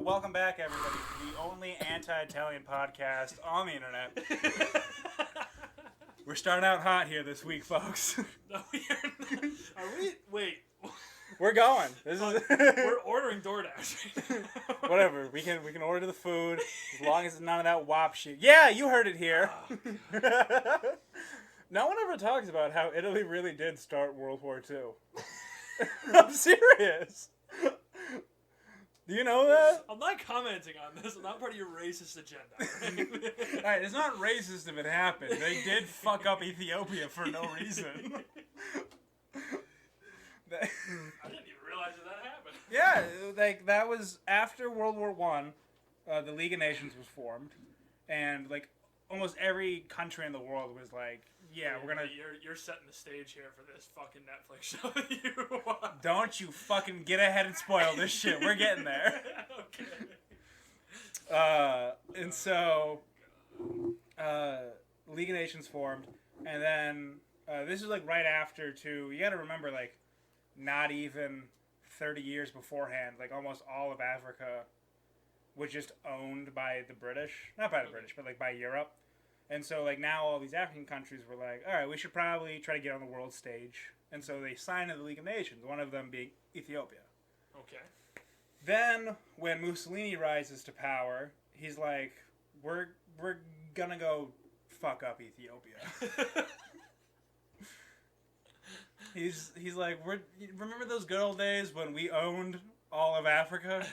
Welcome back, everybody, to the only anti-Italian podcast on the internet. We're starting out hot here this week, folks. No, we are not. Are we? Wait. We're going. This is We're ordering DoorDash right now. whatever. We can order the food as long as it's none of that WAP shit. Yeah, you heard it here. Oh, No one ever talks about how Italy really did start World War II. I'm serious. Do you know that? I'm not commenting on this. I'm not part of your racist agenda. Right? Alright, it's not racist if it happened. They did fuck up Ethiopia for no reason. I didn't even realize that happened. Yeah, like that was after World War One. The League of Nations was formed, and like almost every country in the world was like, "Yeah, we're gonna." You're setting the stage here for this fucking Netflix show that you want. Don't you fucking get ahead and spoil this shit. We're getting there. Okay. And so, League of Nations formed, and then this is like right after too. You got to remember, like, not even 30 years beforehand, like almost all of Africa was just owned by the British, not by the British, but like by Europe. And so, like, now all these African countries were like, all right, we should probably try to get on the world stage. And so they signed to the League of Nations, one of them being Ethiopia. Okay. Then, when Mussolini rises to power, he's like, we're gonna go fuck up Ethiopia. He's like, remember those good old days when we owned all of Africa?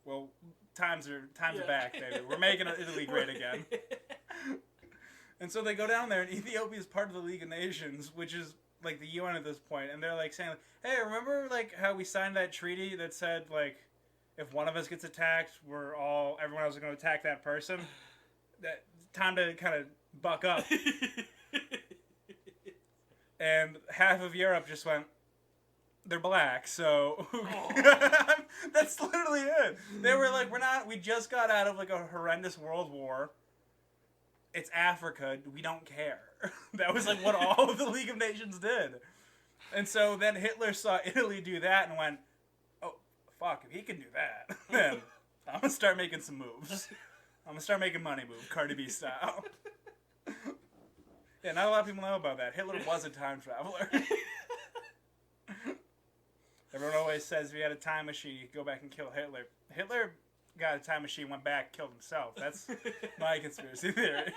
Well, times are back, baby. We're making Italy great again. And so they go down there, and Ethiopia is part of the League of Nations, which is like the UN at this point, and they're like saying, like, "Hey, remember like how we signed that treaty that said like if one of us gets attacked, everyone else is going to attack that person? That time to kind of buck up." And half of Europe just went, "They're black, so..." Oh. That's literally it. They were like, we just got out of like a horrendous world war. It's Africa, we don't care. That was like what all of the League of Nations did. And so then Hitler saw Italy do that and went, "Oh, fuck, if he can do that, then I'm going to start making some moves. I'm going to start making money moves, Cardi B style." Yeah, not a lot of people know about that. Hitler was a time traveler. Everyone always says if you had a time machine, you could go back and kill Hitler. Hitler got a time machine, went back, killed himself. That's my conspiracy theory.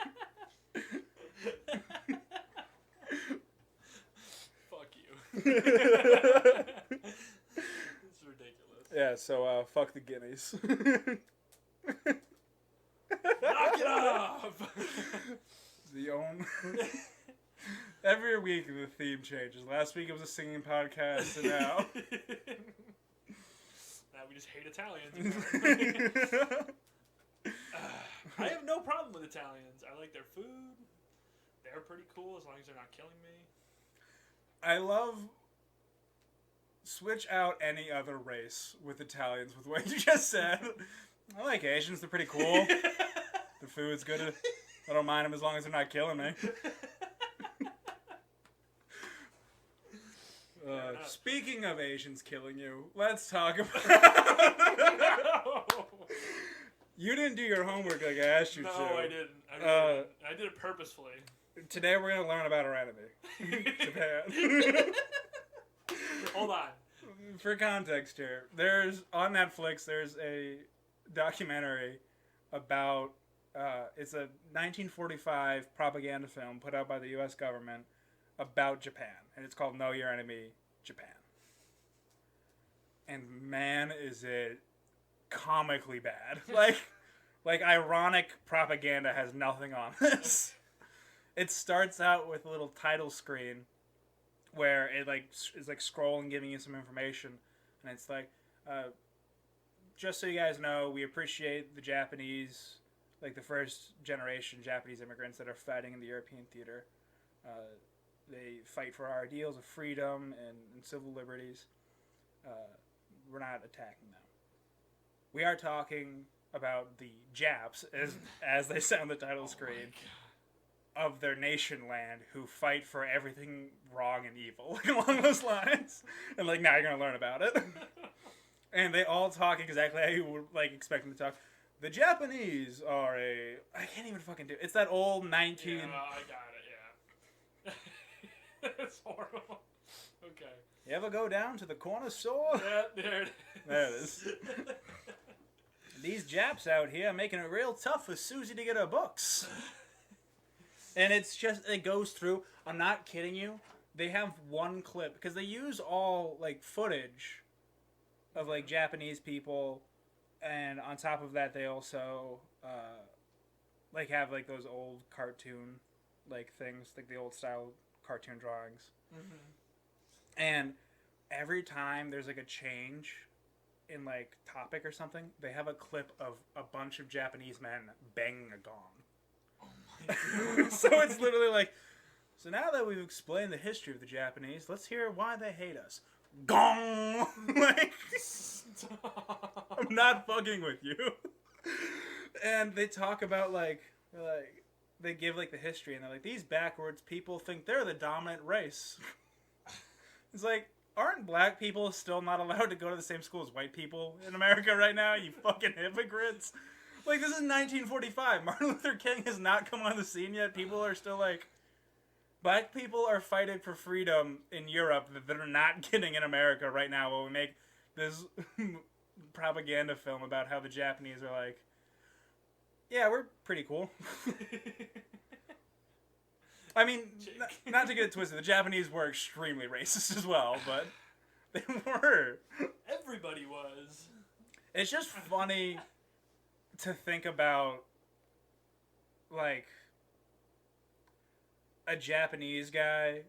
Fuck you. It's ridiculous. Yeah, so fuck the guineas. Knock it off! The only... Every week the theme changes. Last week it was a singing podcast, and now... Now we just hate Italians. I have no problem with Italians. I like their food. They're pretty cool as long as they're not killing me. I love... Switch out any other race with Italians with what you just said. I like Asians. They're pretty cool. The food's good. I don't mind them as long as they're not killing me. Speaking of Asians killing you, let's talk about... You didn't do your homework like I asked you to. No, I didn't. I did it purposefully. Today we're going to learn about our enemy, Japan. Hold on. For context here, on Netflix, there's a documentary about... it's a 1945 propaganda film put out by the U.S. government about Japan, and it's called Know Your Enemy, Japan. And man, is it comically bad. Like ironic propaganda has nothing on this. It starts out with a little title screen where it is like scrolling, giving you some information, and it's like, just so you guys know, we appreciate the Japanese, like the first generation Japanese immigrants that are fighting in the European theater. They fight for our ideals of freedom and civil liberties. We're not attacking them. We are talking about the Japs, as they say on the title screen, of their nation land who fight for everything wrong and evil, like along those lines. And like, now you're going to learn about it. And they all talk exactly how you would like expect them to talk. The Japanese are I can't even fucking do it. It's that old 19... Yeah, I got it, yeah. It's horrible. Okay. You ever go down to the corner store? Yeah, there it is. There it is. These Japs out here are making it real tough for Susie to get her books. And it's just, it goes through, I'm not kidding you, they have one clip, because they use all, like, footage of, like, Japanese people, and on top of that, they also, like, have, like, those old cartoon, like, things, like the old style cartoon drawings. Mm-hmm. And every time there's, like, a change in, like, topic or something, they have a clip of a bunch of Japanese men banging a gong. Oh my God. So it's literally like, so now that we've explained the history of the Japanese, let's hear why they hate us. Gong! Like, I'm not fucking with you. And they talk about, like, they give, like, the history, and they're like, these backwards people think they're the dominant race. It's like, aren't black people still not allowed to go to the same school as white people in America right now, you fucking hypocrites? Like, this is 1945. Martin Luther King has not come on the scene yet. People are still like... Black people are fighting for freedom in Europe that they're not getting in America right now while we make this propaganda film about how the Japanese are like, yeah, we're pretty cool. I mean, not to get it twisted, the Japanese were extremely racist as well, but they were. Everybody was. It's just funny to think about, like, a Japanese guy,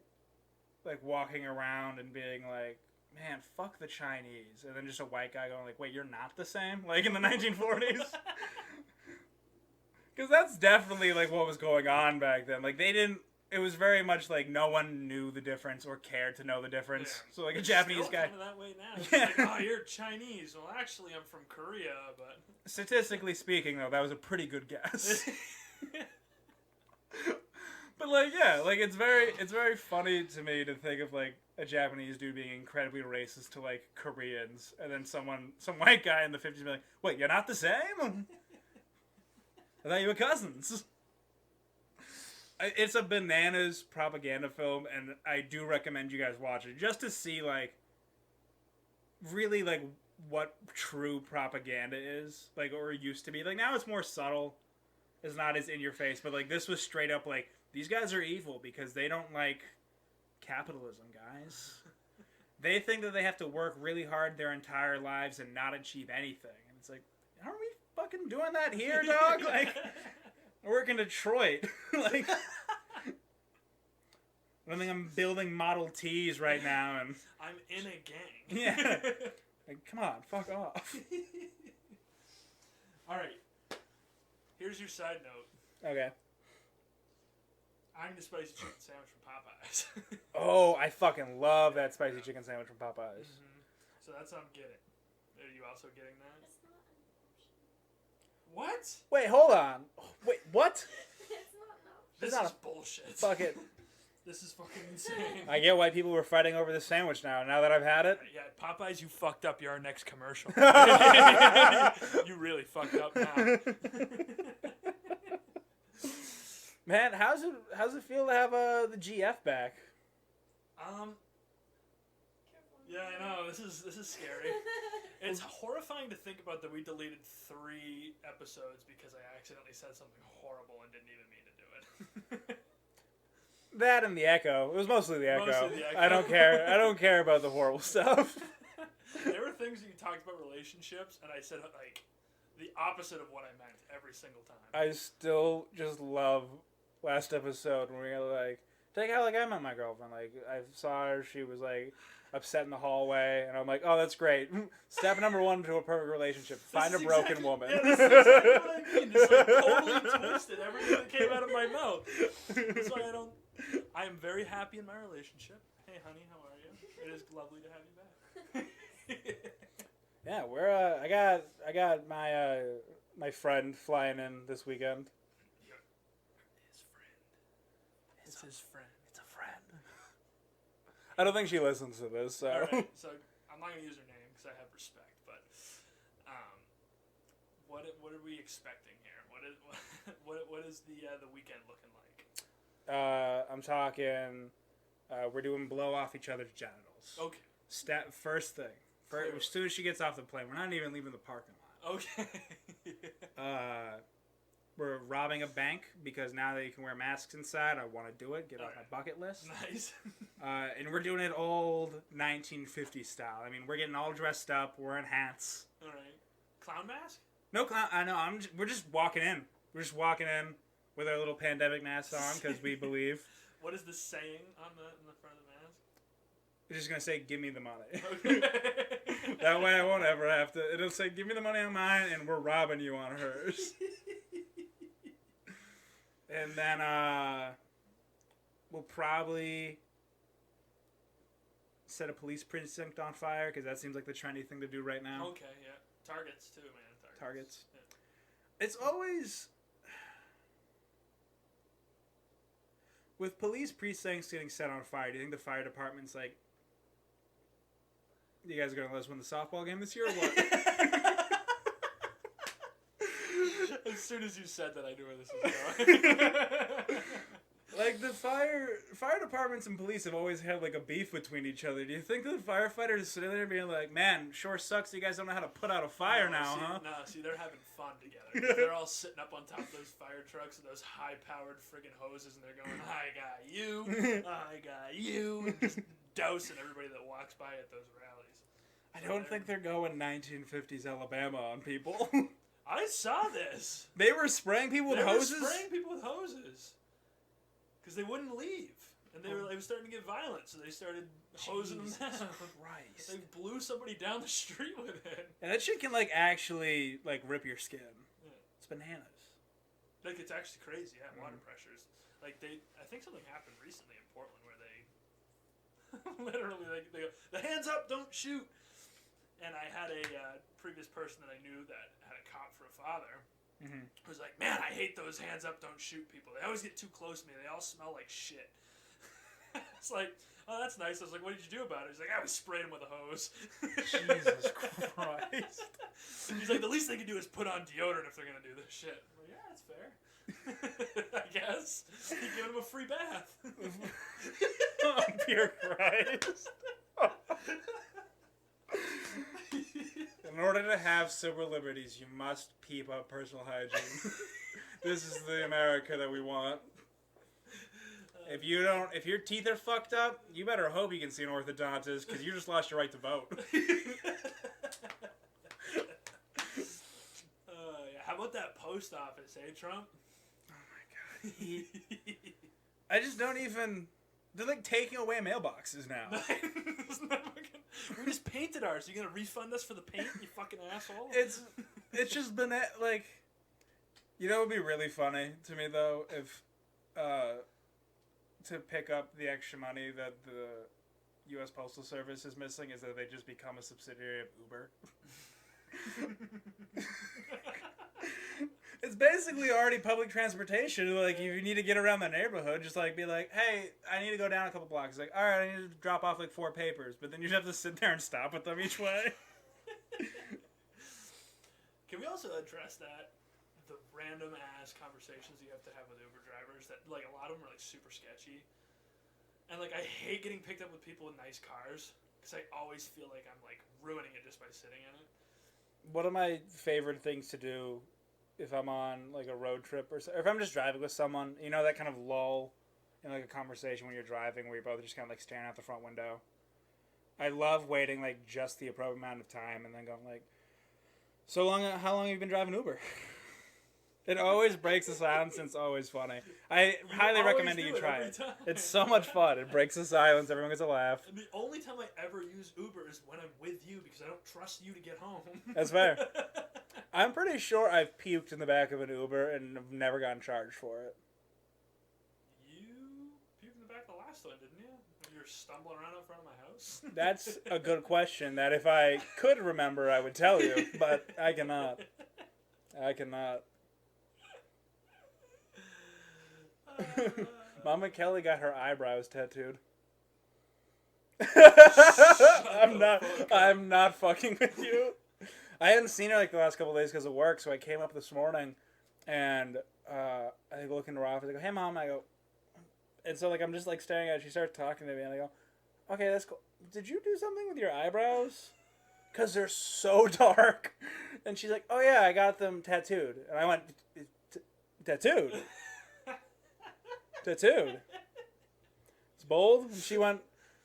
like, walking around and being like, man, fuck the Chinese. And then just a white guy going like, wait, you're not the same? Like, in the 1940s? Because that's definitely, like, what was going on back then. Like, they didn't... It was very much like no one knew the difference or cared to know the difference. Yeah. So, like, a Japanese guy... It's that way now. It's like, oh, you're Chinese. Well, actually, I'm from Korea, but... Statistically speaking, though, that was a pretty good guess. But, like, yeah, like, it's very funny to me to think of, like, a Japanese dude being incredibly racist to, like, Koreans, and then some white guy in the 50s being like, wait, you're not the same? I thought you were cousins. It's a bananas propaganda film, and I do recommend you guys watch it, just to see, like, really, like, what true propaganda is, like, or used to be. Like, now it's more subtle. It's not as in your face, but, like, this was straight up, like, these guys are evil because they don't like capitalism, guys. They think that they have to work really hard their entire lives and not achieve anything. And it's like, aren't we fucking doing that here, dog? Like, I work in Detroit. Like, I think I'm building Model Ts right now, and I'm in a gang. Yeah. Like, come on, fuck off. All right. Here's your side note. Okay. I'm the spicy chicken sandwich from Popeyes. Oh, I fucking love that spicy chicken sandwich from Popeyes. Mm-hmm. So that's what I'm getting. Are you also getting that? It's not an option. What? Wait, hold on. Wait, what? It's not an option. This not is bullshit. Fuck it. This is fucking insane. I get why people were fighting over the sandwich now that I've had it. Yeah, Popeyes, you fucked up. You're our next commercial. You really fucked up now. Man, how's it feel to have the GF back? Yeah, I know. This is scary. It's horrifying to think about that we deleted 3 episodes because I accidentally said something horrible and didn't even mean to do it. That and the echo. It was mostly the echo. Mostly the echo. I don't care. I don't care about the horrible stuff. There were things that you talked about relationships, and I said like the opposite of what I meant every single time. I still just love last episode when we were like, take how like I met my girlfriend. Like I saw her, she was like upset in the hallway, and I'm like, oh, that's great. Step number 1 to a perfect relationship: find a broken woman. Yeah, this is exactly what I mean. It's like totally twisted everything that came out of my mouth. That's why I am very happy in my relationship. Hey, honey, how are you? It is lovely to have you back. Yeah, we're I got my friend flying in this weekend. His friend. It's his friend. It's a friend. I don't think she listens to this, so. All right, so I'm not gonna use her name because I have respect, but What are we expecting here? What is the weekend looking like? I'm talking. We're doing blow off each other's genitals. Okay. First thing. As soon as she gets off the plane, we're not even leaving the parking lot. Okay. We're robbing a bank because now that you can wear masks inside, I want to do it. Get off my bucket list. Nice. And we're doing it old 1950s style. I mean, we're getting all dressed up. We're in hats. All right. Clown mask? No clown. I know. We're just walking in. We're just walking in with our little pandemic masks on because we believe. What is the saying in the front of the mask? It's just gonna say, "Give me the money." Okay. That way, I won't ever have to. It'll say, "Give me the money on mine," and we're robbing you on hers. And then we'll probably set a police precinct on fire because that seems like the trendy thing to do right now. Okay, yeah. Targets too, man. Targets. Yeah. It's always with police precincts getting set on fire. Do you think the fire department's like, "You guys are gonna let us win the softball game this year, or what?" As soon as you said that, I knew where this was going. Like, the fire departments and police have always had, like, a beef between each other. Do you think the firefighters are sitting there being like, "Man, sure sucks you guys don't know how to put out a fire now, huh?" No, see, they're having fun together. They're all sitting up on top of those fire trucks with those high-powered friggin' hoses, and they're going, "I got you, I got you," and just dousing everybody that walks by at those rallies. I don't think they're going 1950s Alabama on people. I saw this. They were spraying people with hoses? They were spraying people with hoses. Because they wouldn't leave. And it was starting to get violent, so they started hosing them down. Christ. They blew somebody down the street with it. And that shit can, like, actually, like, rip your skin. Yeah. It's bananas. Like, it's actually crazy, yeah, water pressures. Like, I think something happened recently in Portland where they literally, like, they go, "The hands up, don't shoot." And I had a previous person that I knew that had a cop for a father. Mm-hmm. Who was like, "Man, I hate those hands up, don't shoot people. They always get too close to me. They all smell like shit." It's like, "Oh, that's nice." I was like, "What did you do about it?" He's like, "I was spraying them with a hose." Jesus Christ. He's like, "The least they can do is put on deodorant if they're going to do this shit." I'm like, "Yeah, that's fair." I guess. You're giving them a free bath. Oh, dear Christ. In order to have civil liberties, you must keep up personal hygiene. This is the America that we want. If your teeth are fucked up, you better hope you can see an orthodontist because you just lost your right to vote. How about that post office, eh, Trump? Oh my God. I just don't even. They're like taking away mailboxes now. We just painted ours. You gonna refund us for the paint, you fucking asshole? It's just been like, you know, it would be really funny to me though if, to pick up the extra money that the U.S. Postal Service is missing is that they just become a subsidiary of Uber. It's basically already public transportation. Like, if you need to get around the neighborhood, just like be like, "Hey, I need to go down a couple blocks." It's like, "All right, I need to drop off like 4 papers," but then you have to sit there and stop with them each way. Can we also address that the random ass conversations you have to have with Uber drivers that, like, a lot of them are like super sketchy, and like I hate getting picked up with people in nice cars because I always feel like I'm like ruining it just by sitting in it. One of my favorite things to do if I'm on like a road trip or if I'm just driving with someone, you know, that kind of lull in like a conversation when you're driving where you're both just kind of like staring out the front window. I love waiting like just the appropriate amount of time and then going like, "So long, how long have you been driving Uber?" It always breaks the silence and it's always funny. I highly recommend that you try it. It's so much fun. It breaks the silence. Everyone gets a laugh. And the only time I ever use Uber is when I'm with you because I don't trust you to get home. That's fair. I'm pretty sure I've puked in the back of an Uber and have never gotten charged for it. You puked in the back the last one, didn't you? When you were stumbling around in front of my house? That's a good question that if I could remember, I would tell you, but I cannot. I cannot. Mama Kelly got her eyebrows tattooed. I'm not fucking with you. I hadn't seen her like the last couple of days because of work, so I came up this morning, and I go look into her office. I go, "Hey, Mom." I go, and so like I'm just like staring at her. She starts talking to me, and I go, "Okay, that's cool. Did you do something with your eyebrows? Cause they're so dark." And she's like, "Oh yeah, I got them tattooed." And I went, "Tattooed? Tattooed? It's bold." And she went,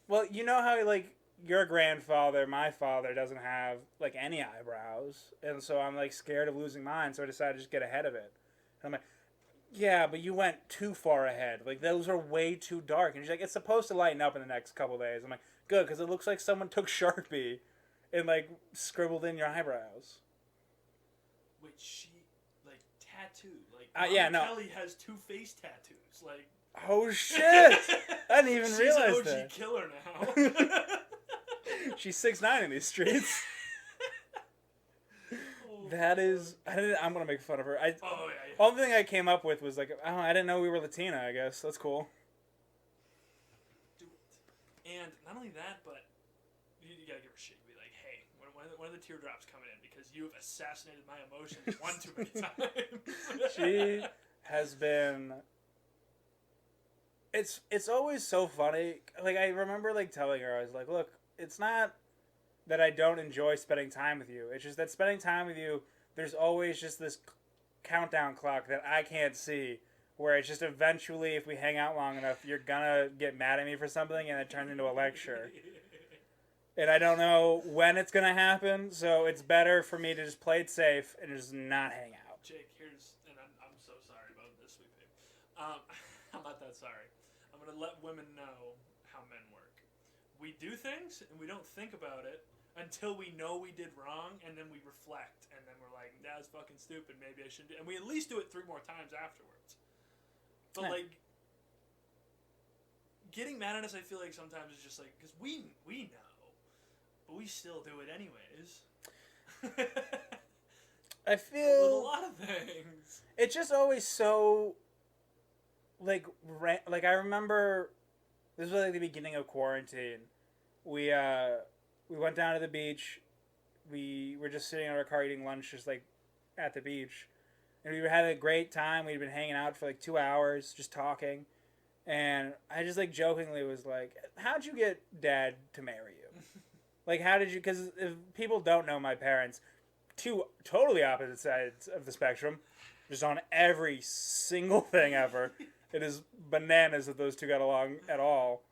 "Well, you know how like your grandfather, my father, doesn't have like any eyebrows, and so I'm like scared of losing mine, so I decided to just get ahead of it." And I'm like, "Yeah, but you went too far ahead. Like those are way too dark." And she's like, "It's supposed to lighten up in the next couple days." I'm like, "Good, because it looks like someone took Sharpie and like scribbled in your eyebrows." Wait, she like tattooed like Yeah, no. Kelly has 2 face tattoos. Like, Oh shit! I didn't even she's realize an OG that. killer now. She's 6'9" in these streets. That is, I'm gonna make fun of her. Oh yeah. Only thing I came up with was like, oh, I didn't know we were Latina. I guess that's cool. Dude, and not only that, but you gotta give her shit. Be like, hey, when are the teardrops coming in? Because you have assassinated my emotions one too many times. She has been. It's always so funny. Like I remember like telling her, I was like, look, it's not that I don't enjoy spending time with you. It's just that spending time with you, there's always just this countdown clock that I can't see, where it's just eventually, if we hang out long enough, you're gonna get mad at me for something, and it turns into a lecture. And I don't know when it's gonna happen, so it's better for me to just play it safe and just not hang out. Jake, and I'm so sorry about this, sweet babe. I'm not that sorry. I'm gonna let women know how men work. We do things and we don't think about it until we know we did wrong, and then we reflect, and then we're like, that was fucking stupid, maybe I shouldn't do. And we at least do it 3 more times afterwards. But like, getting mad at us, I feel like sometimes is just like, because we know, but we still do it anyways. I feel with a lot of things. It's just always so like I remember this was like the beginning of quarantine. We went down to the beach. We were just sitting in our car eating lunch just like at the beach. And we had a great time. We'd been hanging out for like 2 hours just talking. And I just like jokingly was like, "How'd you get Dad to marry you?" Like, how did you, because if people don't know my parents, 2 totally opposite sides of the spectrum, just on every single thing ever. It is bananas that those 2 got along at all.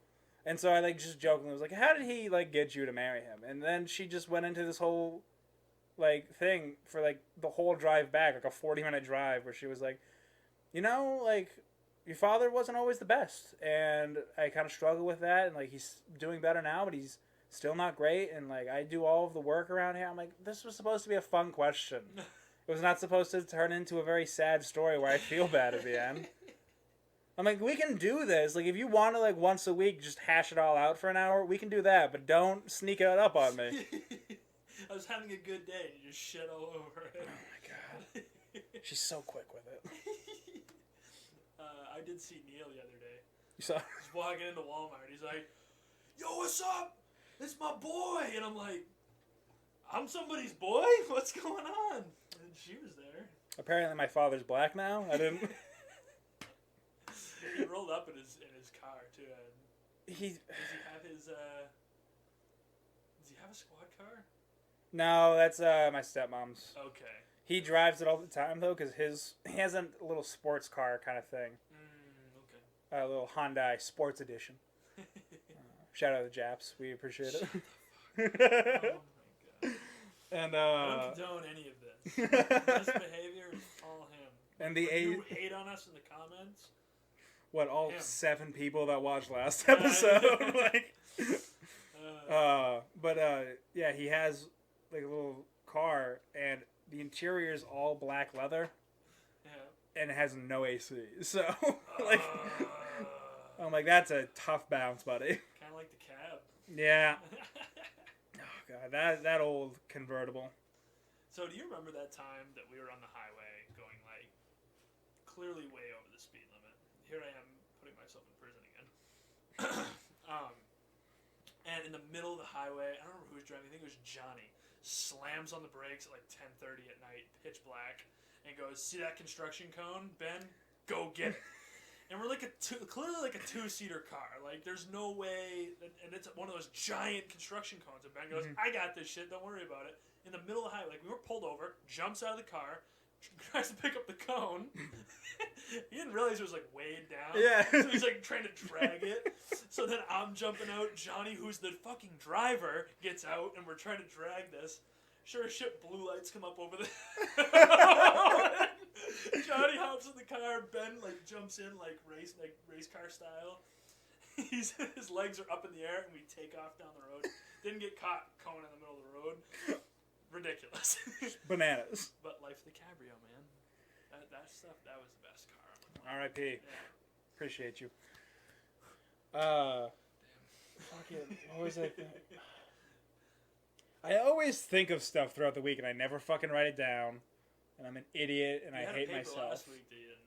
And so I like just jokingly was like, "How did he like get you to marry him?" And then she just went into this whole like thing for like the whole drive back, like a 40-minute drive, where she was like, "You know, like your father wasn't always the best, and I kind of struggle with that, and like he's doing better now, but he's still not great, and like I do all of the work around here." I'm like, this was supposed to be a fun question. It was not supposed to turn into a very sad story where I feel bad at the end. I'm like, we can do this. Like, if you want to, like, once a week just hash it all out for an hour, we can do that, but don't sneak it up on me. I was having a good day and you just shit all over it. Oh my god. She's so quick with it. I did see Neil the other day. You saw? He's walking into Walmart. He's like, "Yo, what's up? It's my boy." And I'm like, "I'm somebody's boy? What's going on?" And she was there. Apparently my father's black now. I didn't... He rolled up in his car too. Does he have his? Does he have a squad car? No, that's my stepmom's. Okay. He drives it all the time though, because he has a little sports car kind of thing. Okay. A little Hyundai Sports Edition. Shout out to the Japs, we appreciate it. Oh my god. And I don't condone any of this. This behavior is all him. And the When you hate on us in the comments. What, all him. 7 people that watched last episode? Like, yeah, he has like a little car, and the interior is all black leather, and it has no AC. So, like, I'm like, that's a tough bounce, buddy. Kind of like the cab. Yeah. Oh god, that old convertible. So, do you remember that time that we were on the highway going like clearly way over the speed limit? Here I am putting myself in prison again. And in the middle of the highway, I don't remember who was driving. I think it was Johnny. slams on the brakes at like 10:30 at night, pitch black, and goes, "See that construction cone, Ben? Go get it." And we're like clearly like a 2-seater car. Like there's no way, and it's one of those giant construction cones. And Ben goes, "I got this shit. Don't worry about it." In the middle of the highway, like we were pulled over, jumps out of the car, tries to pick up the cone. He didn't realize it was like weighed down. Yeah. So he's like trying to drag it. So then I'm jumping out. Johnny, who's the fucking driver, gets out, and we're trying to drag this. Sure as shit, blue lights come up over the. Johnny hops in the car. Ben like jumps in like race car style. His legs are up in the air, and we take off down the road. Didn't get caught going in the middle of the road. Ridiculous. Bananas. But life's the cabrio, man. That stuff, that was the best car. R.I.P. Yeah. Appreciate you. Fucking, what was it? I always think of stuff throughout the week, and I never fucking write it down. And I'm an idiot, and I hate myself. Last week that you didn't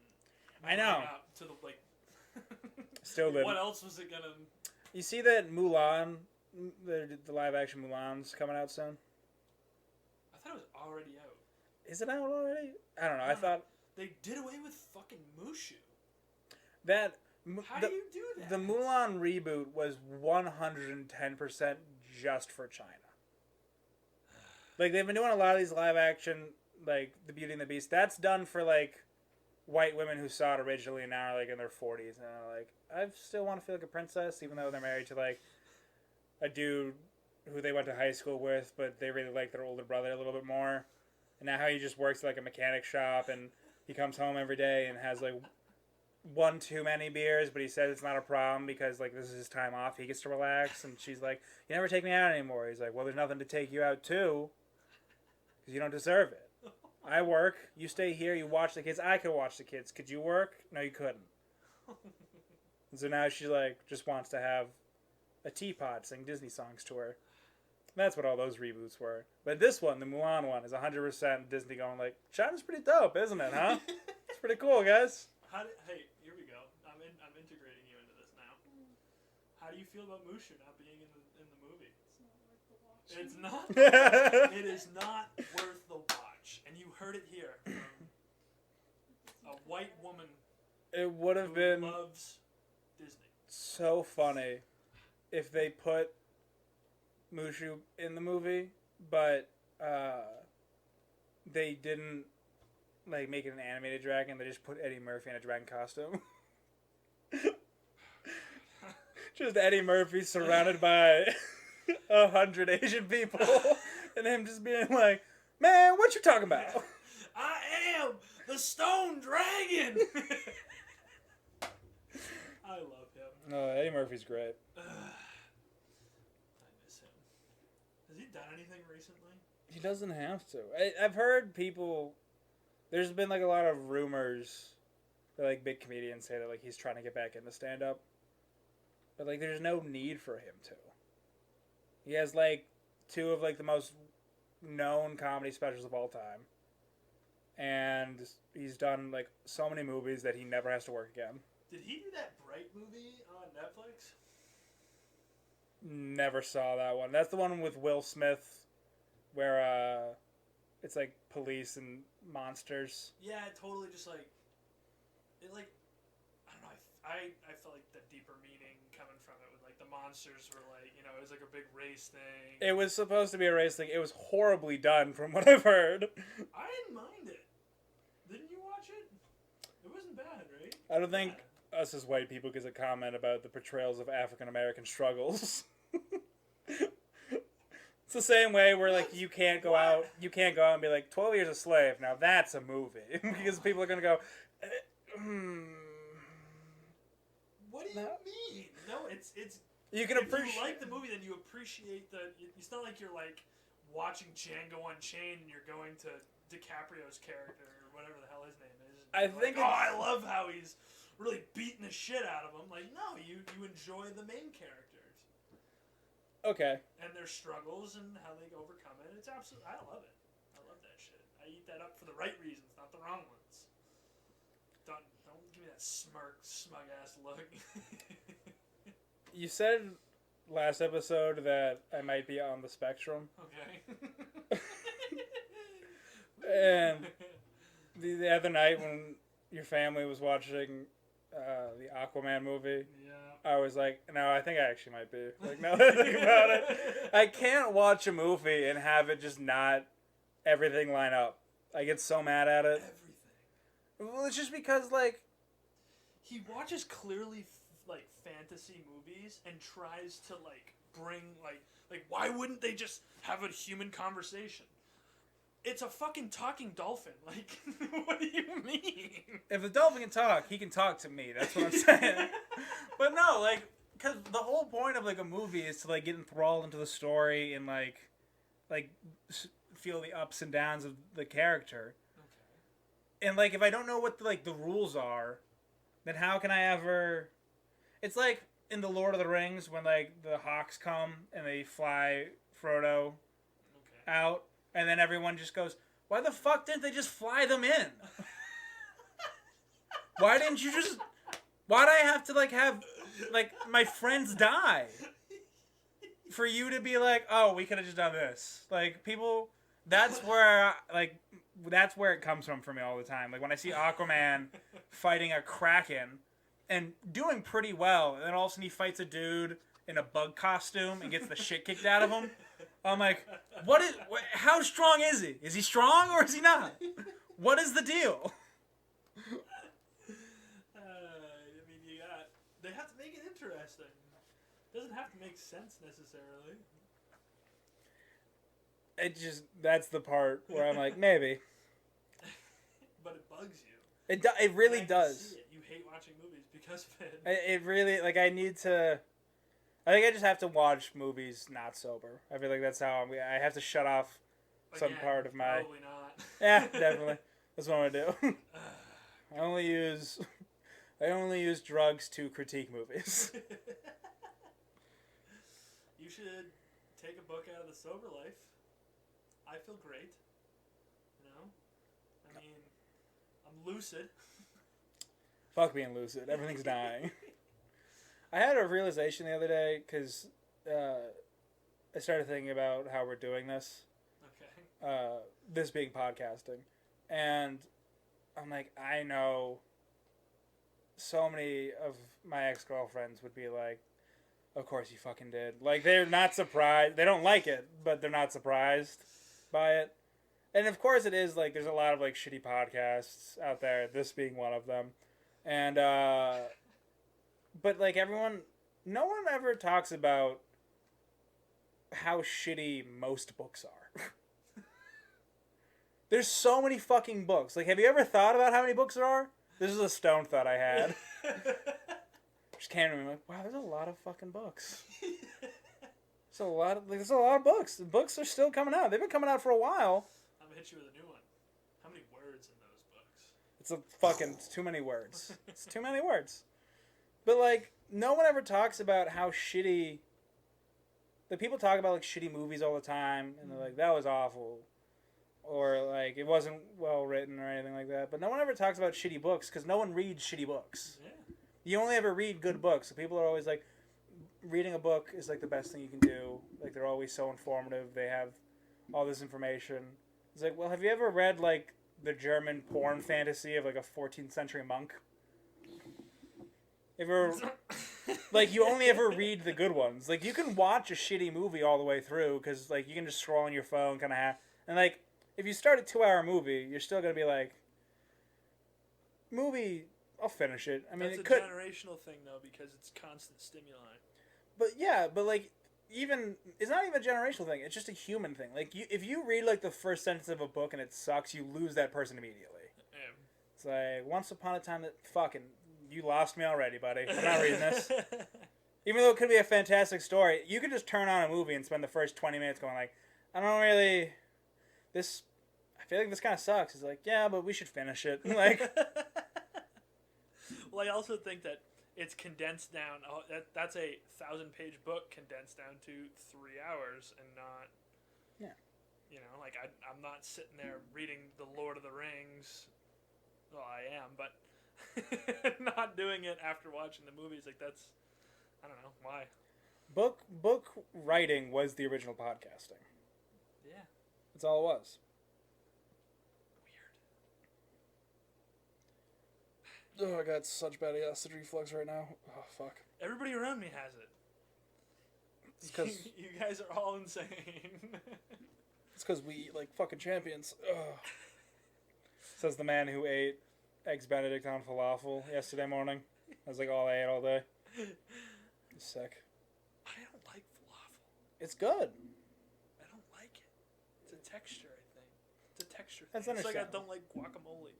I know. bring up to the, like, Still living. what else was it gonna? You see that Mulan, the live action Mulan's coming out soon? I thought it was already out. Is it out already? I don't know. I No. thought They did away with fucking Mushu. that How do you do that? the Mulan reboot was 110% just for China. Like they've been doing a lot of these live action, like the Beauty and the Beast. That's done for like white women who saw it originally and now are like in their 40s and are like, I still want to feel like a princess, even though they're married to like a dude who they went to high school with, but they really like their older brother a little bit more. And now he just works at like a mechanic shop and he comes home every day and has like one too many beers, but he says it's not a problem because like this is his time off. He gets to relax. And she's like, "You never take me out anymore." He's like, "Well, there's nothing to take you out to because you don't deserve it. I work. You stay here. You watch the kids. I could watch the kids. Could you work? No, you couldn't." And so now she like just wants to have a teapot sing Disney songs to her. That's what all those reboots were. But this one, the Mulan one, is 100% Disney going like, China's pretty dope, isn't it, huh? It's pretty cool, guys. Hey, here we go. I'm integrating you into this now. How do you feel about Mushu not being in the movie? It's It's not. It It is not worth the watch, and you heard it here from a white woman would have who been loves Disney. so funny if they put Mushu in the movie, but they didn't like make it an animated dragon. They just put Eddie Murphy in a dragon costume. Just Eddie Murphy surrounded by 100 Asian people, and him just being like, "Man, what you talking about?" I am the Stone Dragon. I love him. No, Eddie Murphy's great. I miss him. Has he done anything recently? He doesn't have to. I've heard people. There's been like a lot of rumors that like big comedians say that like he's trying to get back into stand up, but like there's no need for him to. He has like two of like the most known comedy specials of all time, and he's done like so many movies that he never has to work again. Did he do that Bright movie on Netflix? Never saw that one. That's the one with Will Smith, where it's like police and monsters. Yeah, totally. Just like it, like I don't know. I felt like the deeper meaning coming from it with like the monsters were like, you know, it was like a big race thing. It was supposed to be a race thing. It was horribly done, from what I've heard. I didn't mind it. Didn't you watch it? It wasn't bad, right? I don't think us as white people get a comment about the portrayals of African American struggles. It's the same way where like you can't go out and be like 12 Years a Slave. Now that's a movie because people are gonna go. What do you mean? No, it's. You can If appreciate. you like the movie, then you appreciate the. It's not like you're like watching Django Unchained and you're going to DiCaprio's character or whatever the hell his name is. I You're think like, it's- I love how he's really beating the shit out of him. Like, no, you enjoy the main characters Okay. and their struggles and how they overcome it. It's absolutely. I love it. I love that shit. I eat that up for the right reasons, not the wrong ones. Don't give me that smug ass look. You said last episode that I might be on the spectrum. Okay. And the other night when your family was watching the Aquaman movie, Yeah. I was like, no, I think I actually might be. Like, now that I think about it, I can't watch a movie and have it just not everything line up. I get so mad at it. Everything. Well, it's just because, like... He watches clearly, like, fantasy movies and tries to, like, bring, like, why wouldn't they just have a human conversation? It's a fucking talking dolphin. Like, what do you mean? If the dolphin can talk, he can talk to me. That's what I'm saying. But no, like, because the whole point of, like, a movie is to, like, get enthralled into the story and, like feel the ups and downs of the character. Okay. And, like, if I don't know what, the rules are, then how can I ever... It's like in The Lord of the Rings when, like, the hawks come and they fly Frodo out, and then everyone just goes, why the fuck didn't they just fly them in? Why didn't you just... Why'd I have to, like, have, like, my friends die? For you to be like, oh, we could have just done this. Like, people... That's where, that's where it comes from for me all the time. Like, when I see Aquaman fighting a Kraken and doing pretty well, and then all of a sudden he fights a dude in a bug costume and gets the shit kicked out of him, I'm like, how strong is he? Is he strong or is he not? What is the deal? They have to make it interesting. It doesn't have to make sense necessarily. That's the part where I'm like, maybe. But it bugs you. It really does. You hate watching movies because of it. It really, like, I think I just have to watch movies not sober. I feel like that's how I have to shut off some part of my... Probably not. Yeah, definitely. That's what I'm going to do. I only use drugs to critique movies. You should take a book out of the sober life. I feel great. You know? I mean, I'm lucid. Fuck being lucid. Everything's dying. I had a realization the other day because I started thinking about how we're doing this. Okay. This being podcasting. And I'm like, I know so many of my ex-girlfriends would be like, of course you fucking did. Like, they're not surprised. They don't like it, but they're not surprised by it. And of course it is, like, there's a lot of, like, shitty podcasts out there, this being one of them. And, but, like, no one ever talks about how shitty most books are. There's so many fucking books. Like, have you ever thought about how many books there are? This is a stone thought I had. Just came to me like, wow, there's a lot of fucking books. There's a lot of books. The books are still coming out. They've been coming out for a while. I'm gonna hit you with a new one. How many words in those books? It's too many words. It's too many words. But, like, no one ever talks about how shitty... Like, people talk about, like, shitty movies all the time, and they're like, that was awful. Or, like, it wasn't well written or anything like that. But no one ever talks about shitty books, because no one reads shitty books. Yeah. You only ever read good books. So people are always like, reading a book is, like, the best thing you can do. Like, they're always so informative. They have all this information. It's like, well, have you ever read, like, the German porn fantasy of, like, a 14th century monk? Like, you only ever read the good ones. Like, you can watch a shitty movie all the way through, because, like, you can just scroll on your phone, kind of and, like, if you start a 2-hour movie, you're still going to be like, movie, I'll finish it. I mean, That's it a could... generational thing, though, because it's constant stimuli. But, yeah, but, like, it's not even a generational thing. It's just a human thing. Like, if you read, like, the first sentence of a book and it sucks, you lose that person immediately. Yeah. It's like, once upon a time that fucking... You lost me already, buddy. I'm not reading this. Even though it could be a fantastic story, you could just turn on a movie and spend the first 20 minutes going like, I don't really... I feel like this kind of sucks. It's like, yeah, but we should finish it. Like, well, I also think that it's condensed down. That's a 1,000-page book condensed down to 3 hours and not... Yeah. You know, like, I'm not sitting there reading The Lord of the Rings. Well, I am, but... not doing it after watching the movies, like, that's, I don't know why. Book writing was the original podcasting. Yeah, That's all it was. Oh, I got such bad acid reflux right now. Oh, fuck. Everybody around me has it. It's because You guys are all insane. we eat like fucking champions. Ugh. Says the man who ate eggs Benedict on falafel yesterday morning. I was like all I ate all day. He's sick. I don't like falafel. It's good. I don't like it. It's a texture, I think. It's a texture That's thing. It's like I understandable. don't like guacamole.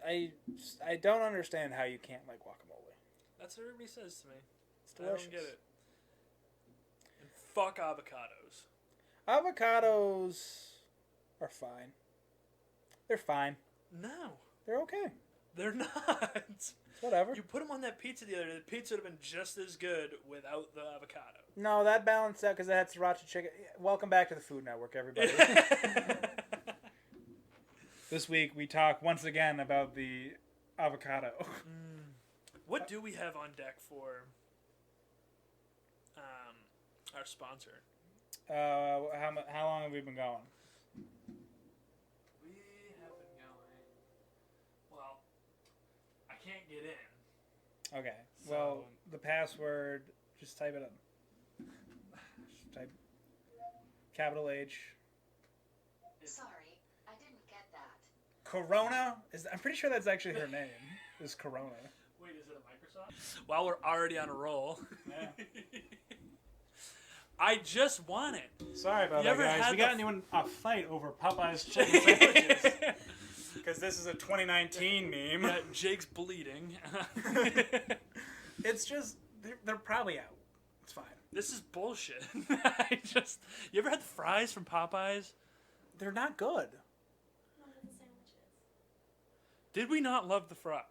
I don't understand how you can't like guacamole. That's what everybody says to me. It's delicious. I don't get it. And fuck avocados. Avocados are fine. They're fine. No. They're okay. They're not. It's whatever. You put them on that pizza the other day. The pizza would have been just as good without the avocado. No, that balanced out because it had sriracha chicken. Welcome back to the Food Network, everybody. This week we talk once again about the avocado. What do we have on deck for our sponsor? How long have we been going? We have been going. Well, I can't get in. Okay. So- Well, the password, just type it in. Just type capital H. Sorry, I didn't get that. Corona? I'm pretty sure that's actually her name. Is Corona. Wait, is it a Microsoft? While we're already on a roll. Yeah. I just want it. Sorry about You that, ever guys. had We the- got into a fight over Popeye's chicken sandwiches. Because this is a 2019 meme. Yeah, Jake's bleeding. It's just, they're probably out. It's fine. This is bullshit. You ever had the fries from Popeyes? They're not good. One of the sandwiches. Did we not love the fries?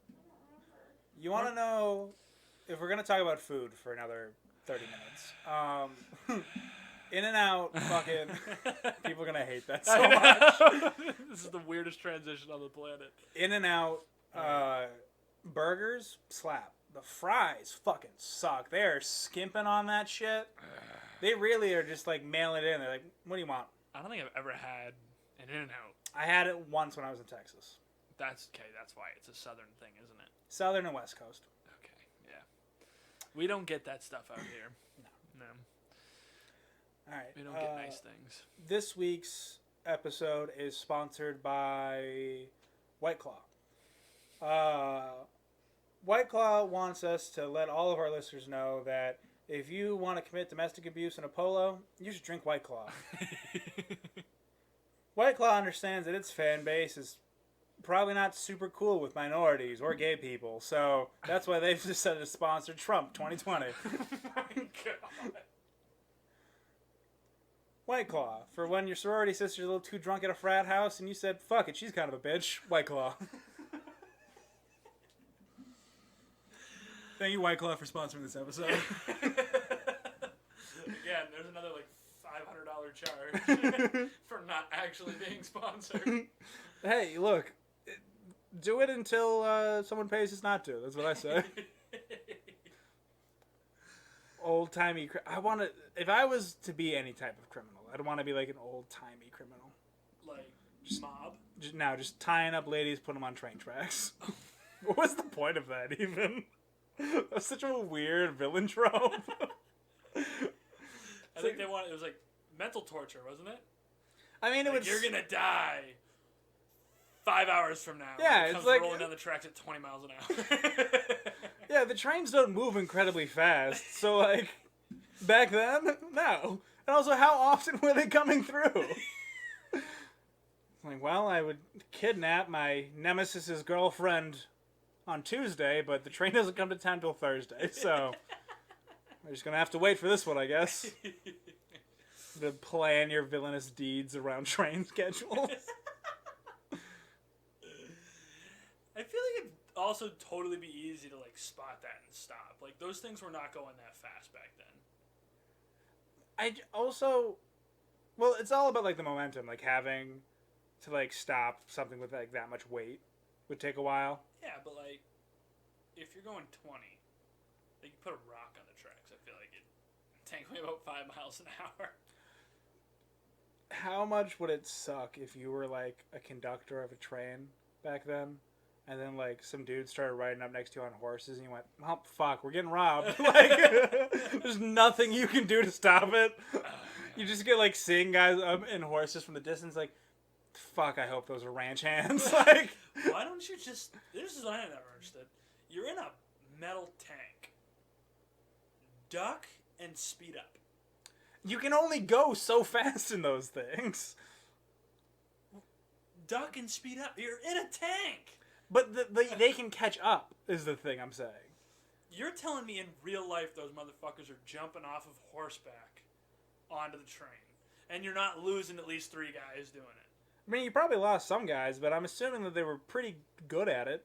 I don't remember. You want to know, if we're going to talk about food for another 30 minutes, In-N-Out, fucking, people are going to hate that so much. This is the weirdest transition on the planet. In-N-Out burgers slap. The fries fucking suck. They are skimping on that shit. They really are just like mailing it in. They're like, what do you want? I don't think I've ever had an In-N-Out. I had it once when I was in Texas. That's okay. That's why it's a southern thing, isn't it? Southern and West Coast. Okay, yeah. We don't get that stuff out here. No. All right. We don't get nice things. This week's episode is sponsored by White Claw. White Claw wants us to let all of our listeners know that if you want to commit domestic abuse in a polo, you should drink White Claw. White Claw understands that its fan base is probably not super cool with minorities or gay people, so that's why they've decided to sponsor Trump 2020. Oh my God. White Claw, for when your sorority sister's a little too drunk at a frat house and you said, fuck it, she's kind of a bitch. White Claw. Thank you, White Claw, for sponsoring this episode. Again, there's another like $500 charge for not actually being sponsored. Hey, look, do it until someone pays us not to. That's what I say. Old timey. I want to. If I was to be any type of criminal, I'd want to be like an old timey criminal. Like mob. Just tying up ladies, putting them on train tracks. What was the point of that even? That was such a weird villain trope. I think it was like mental torture, wasn't it? I mean, it Like, was. you're gonna die 5 hours from now. Yeah, It it's comes like- rolling down the tracks at 20 miles an hour. Yeah, the trains don't move incredibly fast, so like back then, no. And also, how often were they coming through? Like, well, I would kidnap my nemesis's girlfriend on Tuesday, but the train doesn't come to town till Thursday, so we're just gonna have to wait for this one, I guess. To plan your villainous deeds around train schedules. I feel like it'd also totally be easy to like spot that and stop. Like those things were not going that fast back then. Well, it's all about like the momentum, like having to like stop something with like that much weight would take a while. Yeah, but like if you're going 20, like you put a rock on the tracks, I feel like it'd take me about 5 miles an hour. How much would it suck if you were like a conductor of a train back then, and then like some dudes started riding up next to you on horses, and you went, "Oh fuck, we're getting robbed!" Like, there's nothing you can do to stop it. You just get like seeing guys up in horses from the distance, like, "Fuck, I hope those are ranch hands." Like, why don't you just? This is what I never understood. You're in a metal tank. Duck and speed up. you can only go so fast in those things. Duck and speed up. You're in a tank. But they can catch up, is the thing I'm saying. You're telling me in real life those motherfuckers are jumping off of horseback onto the train, and you're not losing at least 3 guys doing it. I mean, you probably lost some guys, but I'm assuming that they were pretty good at it.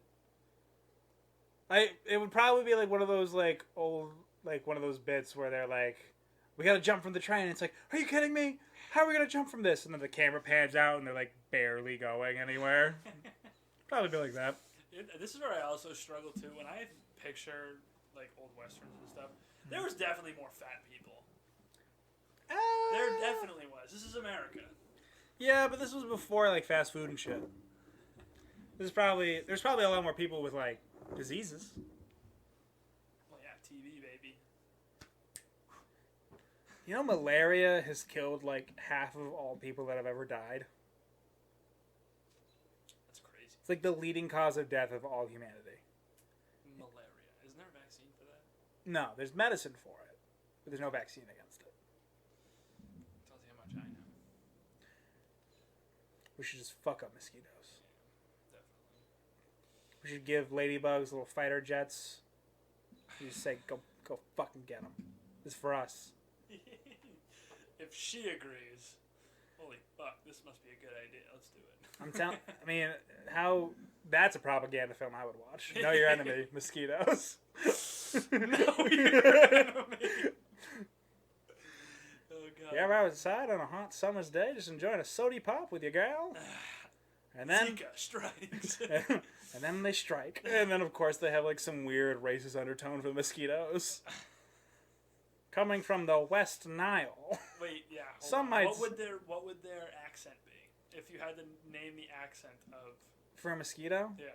It would probably be like one of those like old one of those bits where they're like, "We gotta jump from the train." And it's like, "Are you kidding me? How are we gonna jump from this?" And then the camera pans out and they're like barely going anywhere. Probably be like that. This is where I also struggle too. When I picture like old westerns and stuff, there was definitely more fat people. There definitely was. This is America. Yeah, but this was before like fast food and shit. There's probably a lot more people with like diseases. Well, yeah, TV, baby. You know, malaria has killed like half of all people that have ever died. That's crazy. It's like the leading cause of death of all humanity. Malaria. Isn't there a vaccine for that? No, there's medicine for it, but there's no vaccine against it. Tells you how much I know. We should just fuck up mosquitoes. Yeah, definitely. We should give ladybugs little fighter jets. You just say, go fucking get them. This is for us. If she agrees, holy fuck, this must be a good idea. Let's do it. I'm telling. I mean, how? That's a propaganda film I would watch. Know your enemy, mosquitoes. Know your enemy. Oh god. You ever outside on a hot summer's day, just enjoying a sody pop with your gal, and then Zika strikes. and then they strike, and then of course they have like some weird racist undertone for the mosquitoes. Coming from the West Nile. Wait, yeah. Some might. What would their accent be if you had to name the accent of? For a mosquito? Yeah.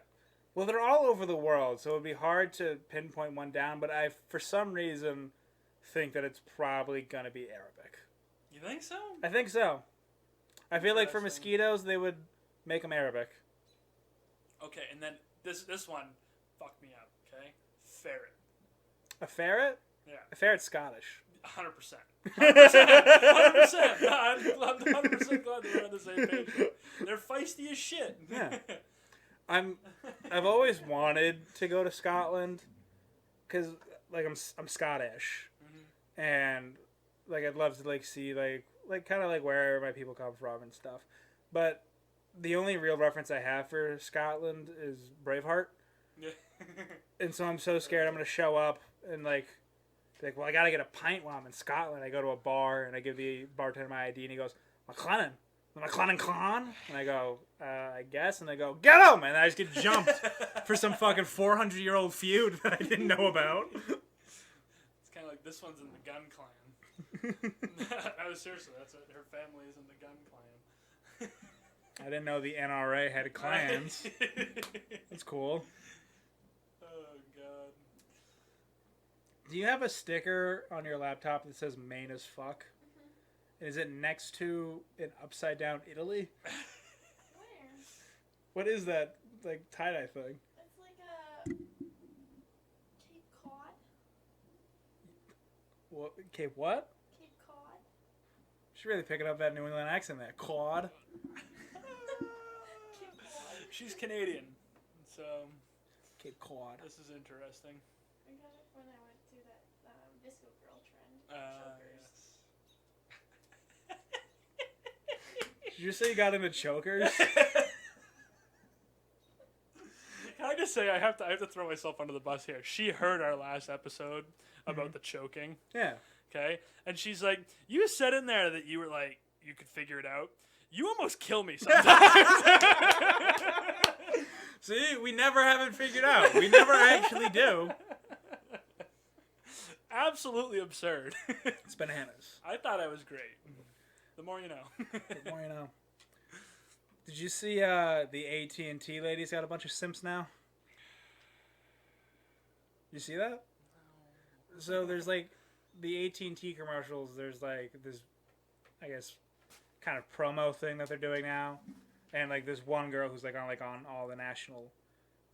Well, they're all over the world, so it would be hard to pinpoint one down. But I, for some reason, think that it's probably gonna be Arabic. You think so? I think so. I feel like for Interesting. mosquitoes, they would make them Arabic. Okay, and then this one fucked me up. Okay, ferret. A ferret? Yeah. A ferret's Scottish. 100%. 100%. I'm 100% glad that we're on the same page. They're feisty as shit. Yeah. I've always wanted to go to Scotland, cause like I'm Scottish, and like I'd love to like see like kind of like where my people come from and stuff. But the only real reference I have for Scotland is Braveheart, Yeah. and so I'm so scared I'm gonna show up and like, well, I gotta get a pint while I'm in Scotland. I go to a bar and I give the bartender my ID and he goes, McLennan Clan? And I go, I guess. And they go, get him! And I just get jumped for some fucking 400-year-old feud that I didn't know about. It's kind of like this one's in the gun clan. No, seriously, that's what her family is in the gun clan. I didn't know the NRA had clans. That's cool. Oh, God. Do you have a sticker on your laptop that says Maine as fuck? Is it next to an upside down Italy? Where? What is that like tie-dye thing? It's like a Cape Cod. What? Cape what? Cape Cod. She's really picking up that New England accent there. Quad. Cape Cod. She's Canadian, so Cape Cod. this is interesting. I got it when I went to that disco girl trend. Chokers. Did you say you got into chokers? Can I just say I have to throw myself under the bus here. She heard our last episode about the choking, Yeah. okay? And she's like, "You said in there that you were like you could figure it out. You almost kill me sometimes." See, we never have it figured out. We never actually do. Absolutely absurd. It's bananas. I thought I was great. The more you know. The more you know. Did you see the AT&T ladies got a bunch of simps now? You see that? So there's like the AT&T commercials. There's like this, I guess, kind of promo thing that they're doing now, and like this one girl who's like on all the national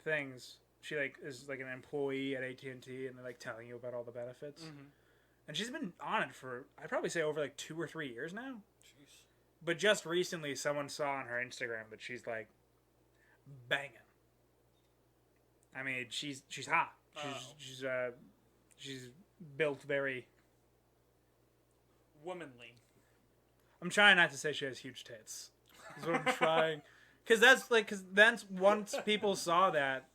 things. She like is like an employee at AT&T, and they're like telling you about all the benefits. Mm-hmm. And she's been on it for, I'd probably say, over like 2 or 3 years now. Jeez. But just recently, someone saw on her Instagram that she's like banging. I mean, she's hot. She's built very womanly. I'm trying not to say she has huge tits. That's what I'm trying. Because then once people saw that,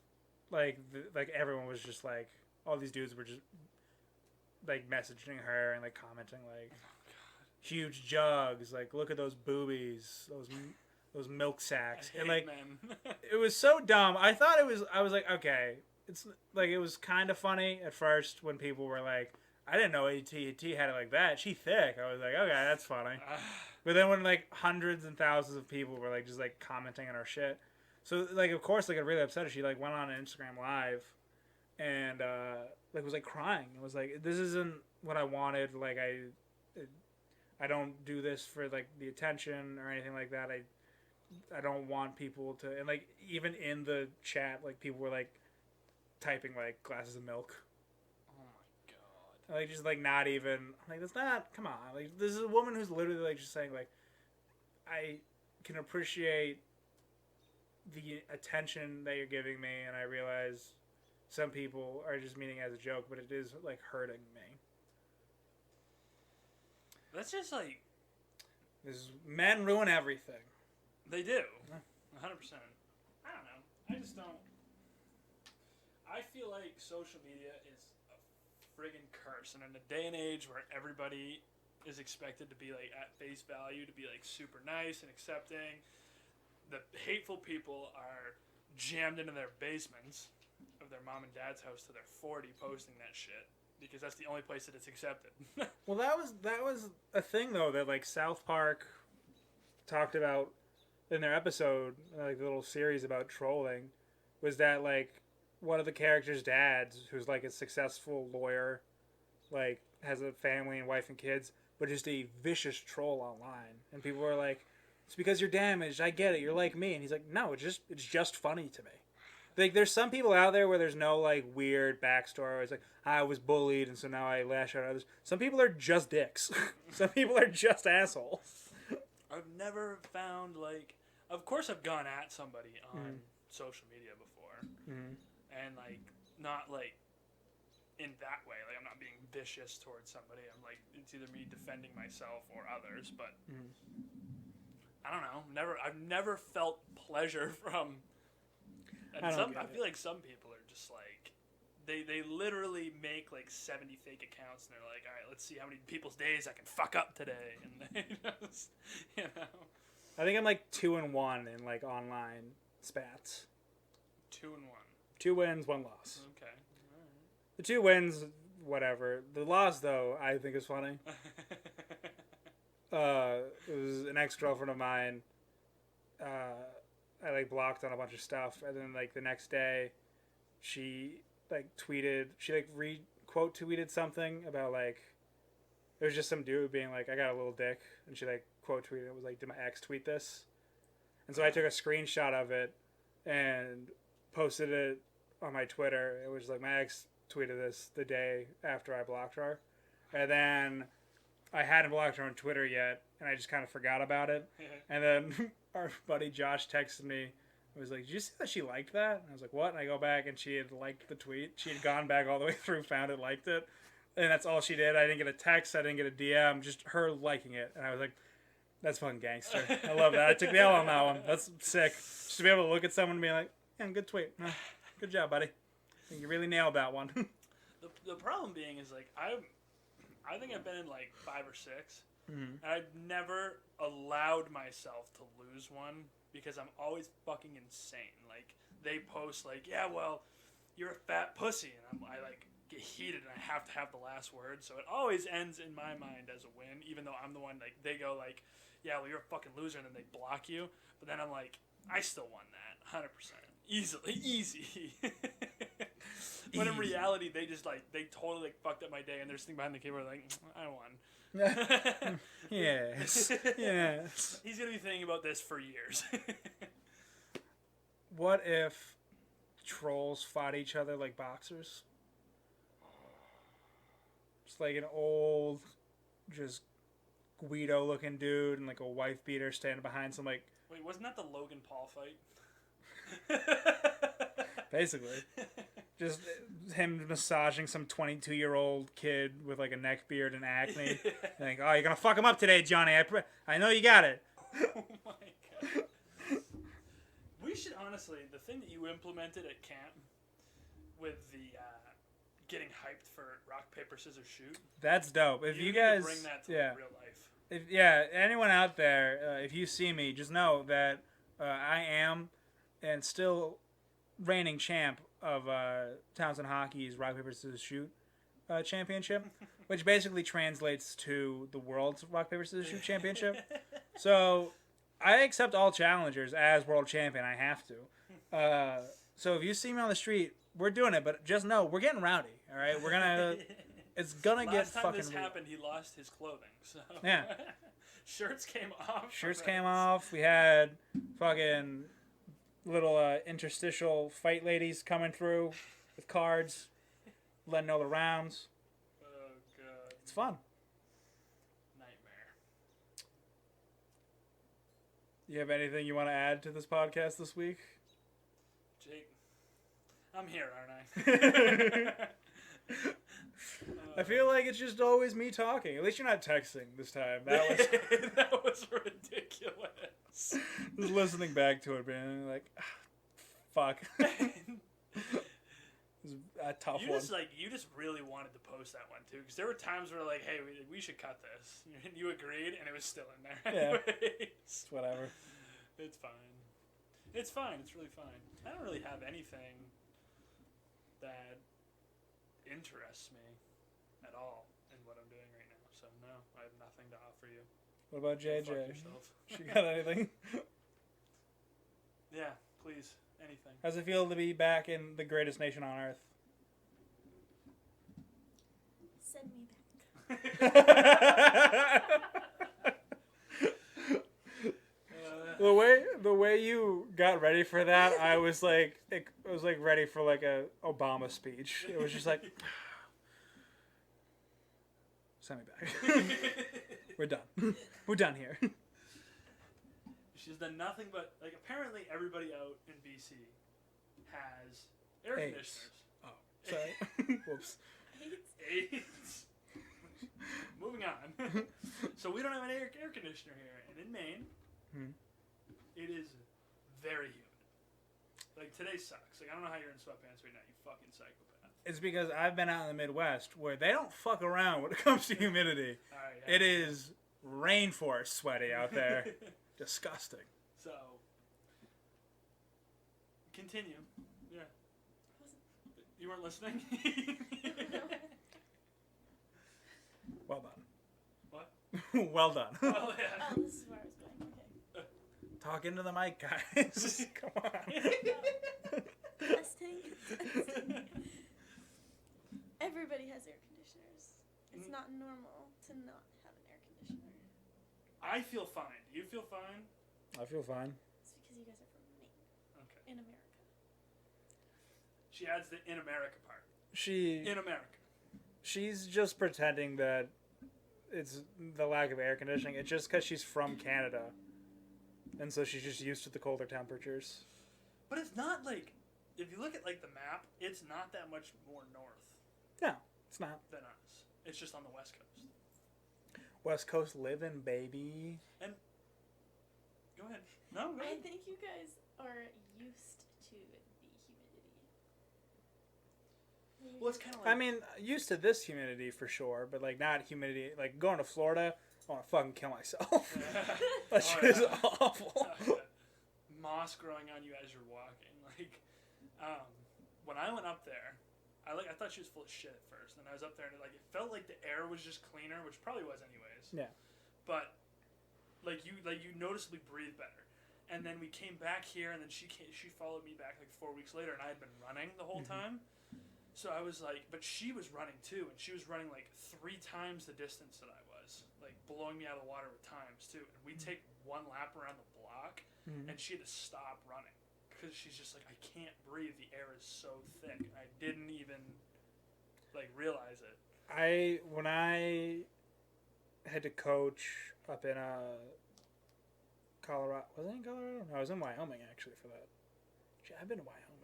like everyone was just like, all these dudes were just like messaging her and like commenting like, huge jugs, like look at those boobies, those milk sacks, and like it was so dumb. I was like, okay, it's like, it was kind of funny at first when people were like, I didn't know AT&T had it like that. She thick. I was like, okay, that's funny. But then when like hundreds and thousands of people were like just like commenting on our shit, so like of course like it really upset her. She like went on Instagram Live, and like was like crying. It was like, this isn't what I wanted. Like I don't do this for like the attention or anything like that. I don't want people to, and like even in the chat, like people were like typing like glasses of milk. Like, just, like, not even, like, that's not, come on. Like, this is a woman who's literally, like, just saying, like, I can appreciate the attention that you're giving me, and I realize some people are just meaning it as a joke, but it is, like, hurting me. That's just, like... Men ruin everything. They do. 100%. I don't know. I just don't... I feel like social media is friggin' curse, and in a day and age where everybody is expected to be like at face value, to be like super nice and accepting, the hateful people are jammed into their basements of their mom and dad's house till they're 40 posting that shit because that's the only place that it's accepted. Well, that was a thing though that like South Park talked about in their episode, like the little series about trolling, was that like one of the characters' dads, who's like a successful lawyer, like has a family and wife and kids, but just a vicious troll online. And people were like, "It's because you're damaged. I get it. You're like me." And he's like, "No, it's just funny to me." Like, there's some people out there where there's no like weird backstory. It's like, I was bullied and so now I lash out at others. Some people are just dicks. Some people are just assholes. I've never found like, of course I've gone at somebody on social media before. Mm-hmm. And, like, not, like, in that way. Like, I'm not being vicious towards somebody. I'm, like, it's either me defending myself or others. But, I don't know. I've never felt pleasure from... And I feel like some people are just, like... They literally make, like, 70 fake accounts. And they're like, all right, let's see how many people's days I can fuck up today. And they just, you know... I think I'm, like, 2-1 in, like, online spats. 2-1. 2 wins, 1 loss. Okay. All right. The 2 wins, whatever. The loss, though, I think is funny. It was an ex-girlfriend of mine. I, like, blocked on a bunch of stuff. And then, like, the next day, she, like, tweeted... She, like, quote tweeted something about, like... It was just some dude being like, I got a little dick. And she, like, quote tweeted it. Was like, did my ex tweet this? And so I took a screenshot of it and posted it on my Twitter. It was like, my ex tweeted this the day after I blocked her. And then I hadn't blocked her on Twitter yet, and I just kind of forgot about it. And then our buddy Josh texted me. I was like, did you see that she liked that? And I was like, what? And I go back, and she had liked the tweet. She had gone back all the way through, found it, liked it. And that's all she did. I didn't get a text. I didn't get a DM. Just her liking it. And I was like, that's fucking gangster. I love that. I took the L on that one. That's sick. Just to be able to look at someone and be like, yeah, good tweet. Good job, buddy. You really nailed that one. The problem being is, like, I think I've been in, like, 5 or 6. And I've never allowed myself to lose one because I'm always fucking insane. Like, they post, like, yeah, well, you're a fat pussy. And I like, get heated and I have to have the last word. So it always ends in my mind as a win, even though I'm the one, like, they go, like, yeah, well, you're a fucking loser. And then they block you. But then I'm like, I still won that. 100%. Easily. Easy. But in reality, they totally like fucked up my day, and they're sitting behind the keyboard like, I won. Yes. Yes. He's gonna be thinking about this for years. What if trolls fought each other like boxers? Just like an old, just Guido-looking dude and like a wife beater standing behind some like. Wait, wasn't that the Logan Paul fight? Basically. Just him massaging some 22-year-old kid with like a neck beard and acne. Like, oh, you're gonna fuck him up today, Johnny. I know you got it. Oh my god. We should honestly, the thing that you implemented at camp with the getting hyped for rock, paper, scissors, shoot. That's dope. If you need guys to bring that to real life. If anyone out there, if you see me, just know that I am and still reigning champ of Townsend Hockey's rock, paper, scissors, shoot championship, which basically translates to the world's rock, paper, scissors, shoot championship. So I accept all challengers as world champion. I have to. So if you see me on the street, we're doing it, but just know we're getting rowdy. All right, we're gonna. It's gonna get fucking. Last time this happened, he lost his clothing. So yeah, shirts came off. Shirts came off. We had fucking little interstitial fight ladies coming through with cards, letting know the rounds. Oh god, it's fun. Nightmare. You have anything you want to add to this podcast this week? Jake, I'm here, aren't I? I feel like it's just always me talking. At least you're not texting this time. That was ridiculous. Just listening back to it, being like, fuck. It was a tough one. You just really wanted to post that one too, because there were times where like, hey, we should cut this. And you agreed, and it was still in there. Yeah. It's whatever. It's fine. It's fine. It's really fine. I don't really have anything that interests me at all in what I'm doing right now. So no, I have nothing to offer you. What about JJ? Fuck yourself. She got anything? Yeah, please, anything. How's it feel to be back in the greatest nation on earth? Send me back. The way you got ready for that, I was like ready for like a Obama speech. It was just like, send me back. We're done. We're done here. She's done nothing but like apparently everybody out in BC has air conditioners. Oh, sorry. Whoops. AIDS. Moving on. So we don't have an air conditioner here, and in Maine. It is very humid. Like, today sucks. Like, I don't know how you're in sweatpants right now, you fucking psychopath. It's because I've been out in the Midwest where they don't fuck around when it comes to humidity. Yeah. It is rainforest sweaty out there. Disgusting. So, continue. Yeah. You weren't listening? Well done. What? Well done. Oh, yeah. Oh, this is where I was going. Okay. Talk into the mic, guys. Come on. Testing. Everybody has air conditioners. It's not normal to not have an air conditioner. I feel fine. Do you feel fine? I feel fine. It's because you guys are from Maine. Okay. In America. She adds the in America part. In America. She's just pretending that it's the lack of air conditioning. It's just because she's from Canada. And so she's just used to the colder temperatures. But it's not like, if you look at like the map, it's not that much more north. No, it's not. Than us. It's just on the West Coast. West Coast living, baby. And go ahead. No, go ahead. I think you guys are used to the humidity. Well, it's kind of like... I mean, used to this humidity for sure, but like not humidity. Like going to Florida, I want to fucking kill myself. That shit is awful. Moss growing on you as you're walking. Like, when I went up there, I thought she was full of shit at first. And I was up there and it felt like the air was just cleaner, which probably was anyways. Yeah. But like you noticeably breathe better. And then we came back here, and then she followed me back like 4 weeks later, and I had been running the whole time. So I was like, but she was running too, and she was running like 3 times the distance that I was, like blowing me out of the water with times too. And we take 1 lap around the block, and she had to stop running because she's just like, I can't breathe. The air is so thick. And I didn't even like realize it. When I had to coach up in Colorado. Was it in Colorado? No, I was in Wyoming actually for that. Gee, I've been to Wyoming.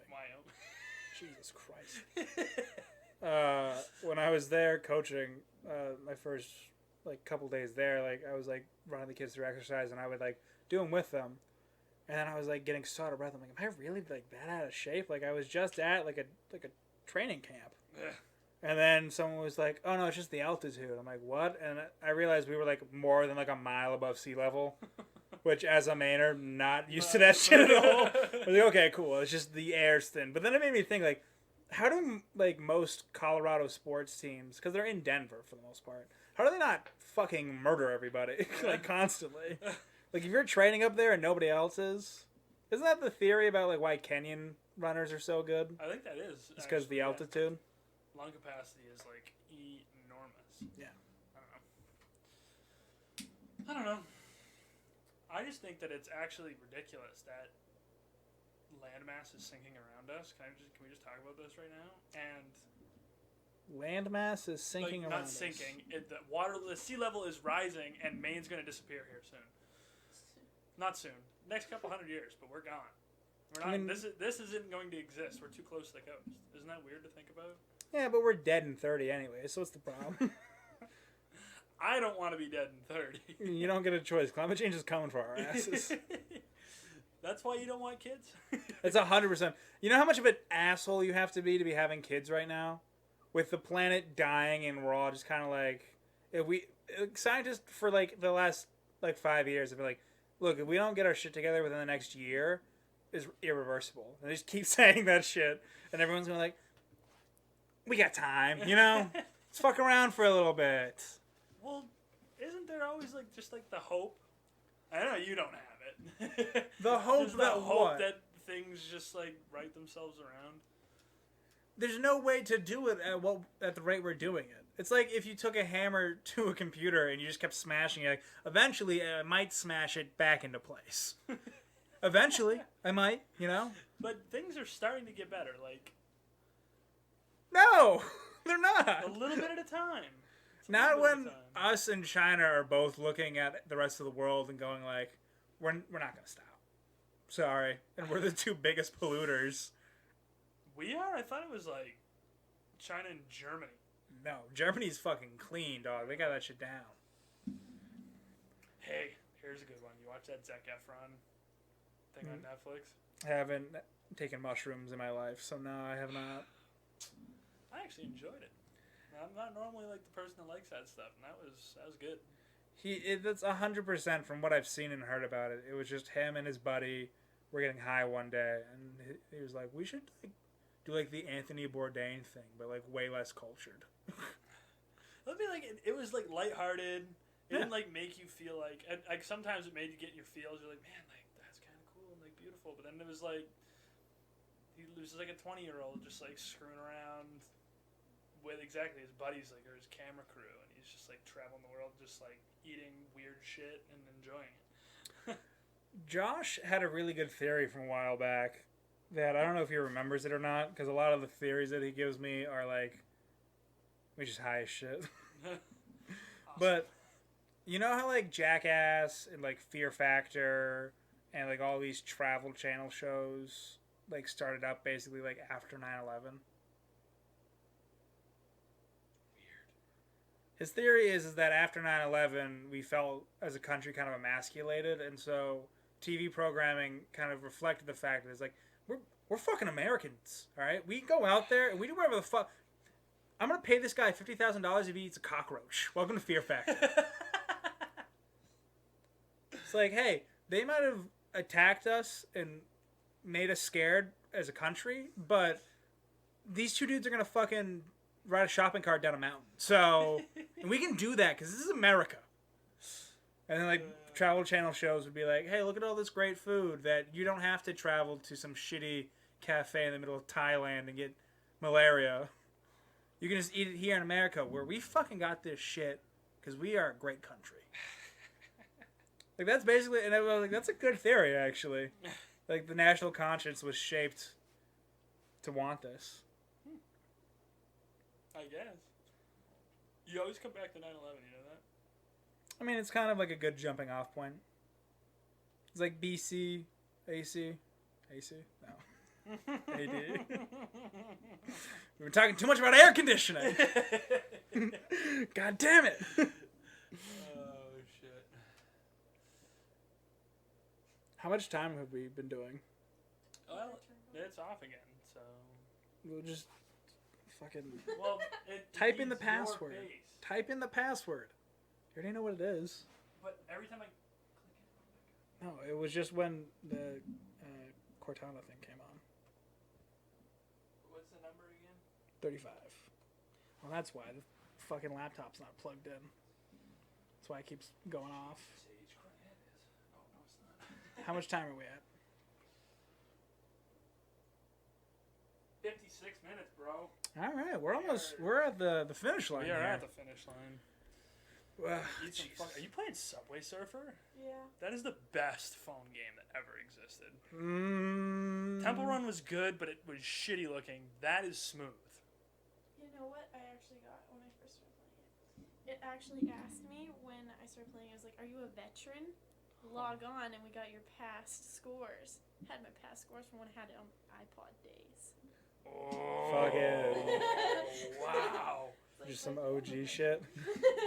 Jesus Christ. When I was there coaching, my first like couple days there, like I was like running the kids through exercise, and I would like do them with them, and then I was like getting so out of breath. I'm like, am I really like that out of shape? Like I was just at like a training camp. Yeah. And then someone was like, oh no, it's just the altitude. I'm like, what? And I realized we were like more than like a mile above sea level. Which, as a Mainer, not used to that shit at all. I was like, okay, cool. It's just the air's thin. But then it made me think, like, how do, like, most Colorado sports teams, because they're in Denver for the most part, how do they not fucking murder everybody, like, constantly? Like, if you're training up there and nobody else is, isn't that the theory about, like, why Kenyan runners are so good? I think that is. It's because of the altitude? Yeah. Lung capacity is, like, enormous. Yeah. I don't know. I just think that it's actually ridiculous that landmass is sinking around us. Can we just talk about this right now? And landmass is sinking like, around not sinking. The sea level is rising, and Maine's going to disappear here soon. Not soon. Next couple 100 years, but we're gone. We're not. I mean, this isn't going to exist. We're too close to the coast. Isn't that weird to think about? Yeah, but we're dead in 30 anyway. So what's the problem? I don't want to be dead in 30. You don't get a choice. Climate change is coming for our asses. That's why you don't want kids? That's 100%. You know how much of an asshole you have to be having kids right now? With the planet dying and we're all just kind of like... Scientists for like the last like 5 years have been like, look, if we don't get our shit together within the next year, it's irreversible. And they just keep saying that shit. And everyone's going like, we got time, you know? Let's fuck around for a little bit. Well, isn't there always like just like the hope? I know you don't have it. The hope that what? That things just like right themselves around. There's no way to do it at the rate we're doing it. It's like if you took a hammer to a computer and you just kept smashing it. Like, eventually, I might smash it back into place. Eventually, I might, you know. But things are starting to get better. Like, no, they're not. A little bit at a time. Not when us and China are both looking at the rest of the world and going like, we're not going to stop. Sorry. And we're the 2 biggest polluters. We are? I thought it was like China and Germany. No, Germany's fucking clean, dog. They got that shit down. Hey, here's a good one. You watch that Zac Efron thing on Netflix? I haven't taken mushrooms in my life, so no, I have not. I actually enjoyed it. I'm not normally like the person that likes that stuff, and that was good. That's 100% from what I've seen and heard about it. It was just him and his buddy were getting high one day, and he was like, "We should do like the Anthony Bourdain thing, but like way less cultured." It'd be like it was like lighthearted. It didn't like make you feel like sometimes it made you get your feels. You're like, man, like that's kind of cool and like beautiful. But then it was like he was like a 20-year-old just like screwing around with exactly his buddies, like, or his camera crew, and he's just like traveling the world, just like eating weird shit and enjoying it. Josh had a really good theory from a while back that I don't know if he remembers it or not, because a lot of the theories that he gives me are like, we just high as shit. Awesome. But you know how like Jackass and like Fear Factor and like all these Travel Channel shows like started up basically like after 9/11? His theory is that after 9/11, we felt as a country kind of emasculated, and so TV programming kind of reflected the fact that it's like, we're fucking Americans, all right? We go out there and we do whatever the fuck. I'm going to pay this guy $50,000 if he eats a cockroach. Welcome to Fear Factor. It's like, hey, they might have attacked us and made us scared as a country, but these 2 dudes are going to fucking ride a shopping cart down a mountain. So, and we can do that because this is America. And then, like, Travel Channel shows would be like, hey, look at all this great food that you don't have to travel to some shitty cafe in the middle of Thailand and get malaria. You can just eat it here in America, where we fucking got this shit because we are a great country. Like, that's basically, and I was like, that's a good theory, actually. Like, the national conscience was shaped to want this. I guess. You always come back to 9/11, you know that? I mean, it's kind of like a good jumping off point. It's like BC, AC, no, AD. We were talking too much about air conditioning. God damn it. Oh, shit. How much time have we been doing? Well, it's off again, so... We'll just fucking Well, type in the needs your password. face. Type in the password. You already know what it is. But every time I click No, it was just when the Cortana thing came on. it, what's the number again? 35. Well, that's why the fucking laptop's not plugged in. That's why it keeps going off. Sage Cranet is. Oh, no, it's not. How much time are we at? 56 minutes, bro. All right, we're at the finish line. We are here. at the finish line. Eat some Jesus. are you playing Subway Surfer? Yeah. That is the best phone game that ever existed. Mm. Temple Run was good, but it was shitty looking. That is smooth. You know what I actually got when I first started playing it? It actually asked me when I started playing, it was like, are you a veteran? Log on and we got your past scores. Had my past scores from when I had it on iPod days. Oh, Fuck it. Wow. Just some OG shit.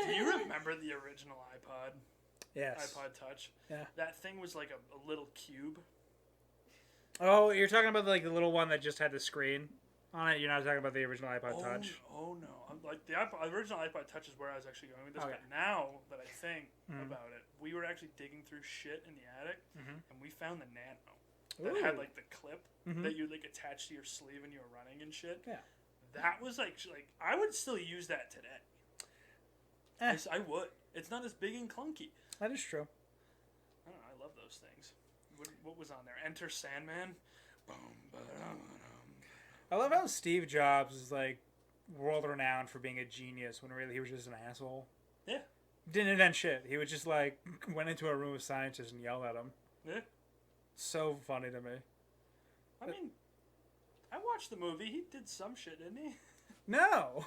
Do you remember the original iPod? Yes. iPod Touch? Yeah. That thing was like a little cube. Oh, you're talking about like the little one that just had the screen on it. You're not talking about the original iPod Touch. Oh no! Like the original iPod Touch is where I was actually going with this. Okay. But now that I think Mhm. about it, we were actually digging through shit in the attic, Mhm. and we found the Nano that had like the clip Mhm. that you like attach to your sleeve when you were running and shit. Yeah. That was like I would still use that today. Eh. I would. It's not as big and clunky. That is true. I don't know. I love those things. What was on there? Enter Sandman. Boom, ba-dum-ba-dum. I love how Steve Jobs is like world renowned for being a genius when really he was just an asshole. Yeah. Didn't invent shit. He was just like went into a room of scientists and yelled at them. Yeah. So funny to me. I mean, I watched the movie. He did some shit, didn't he? No.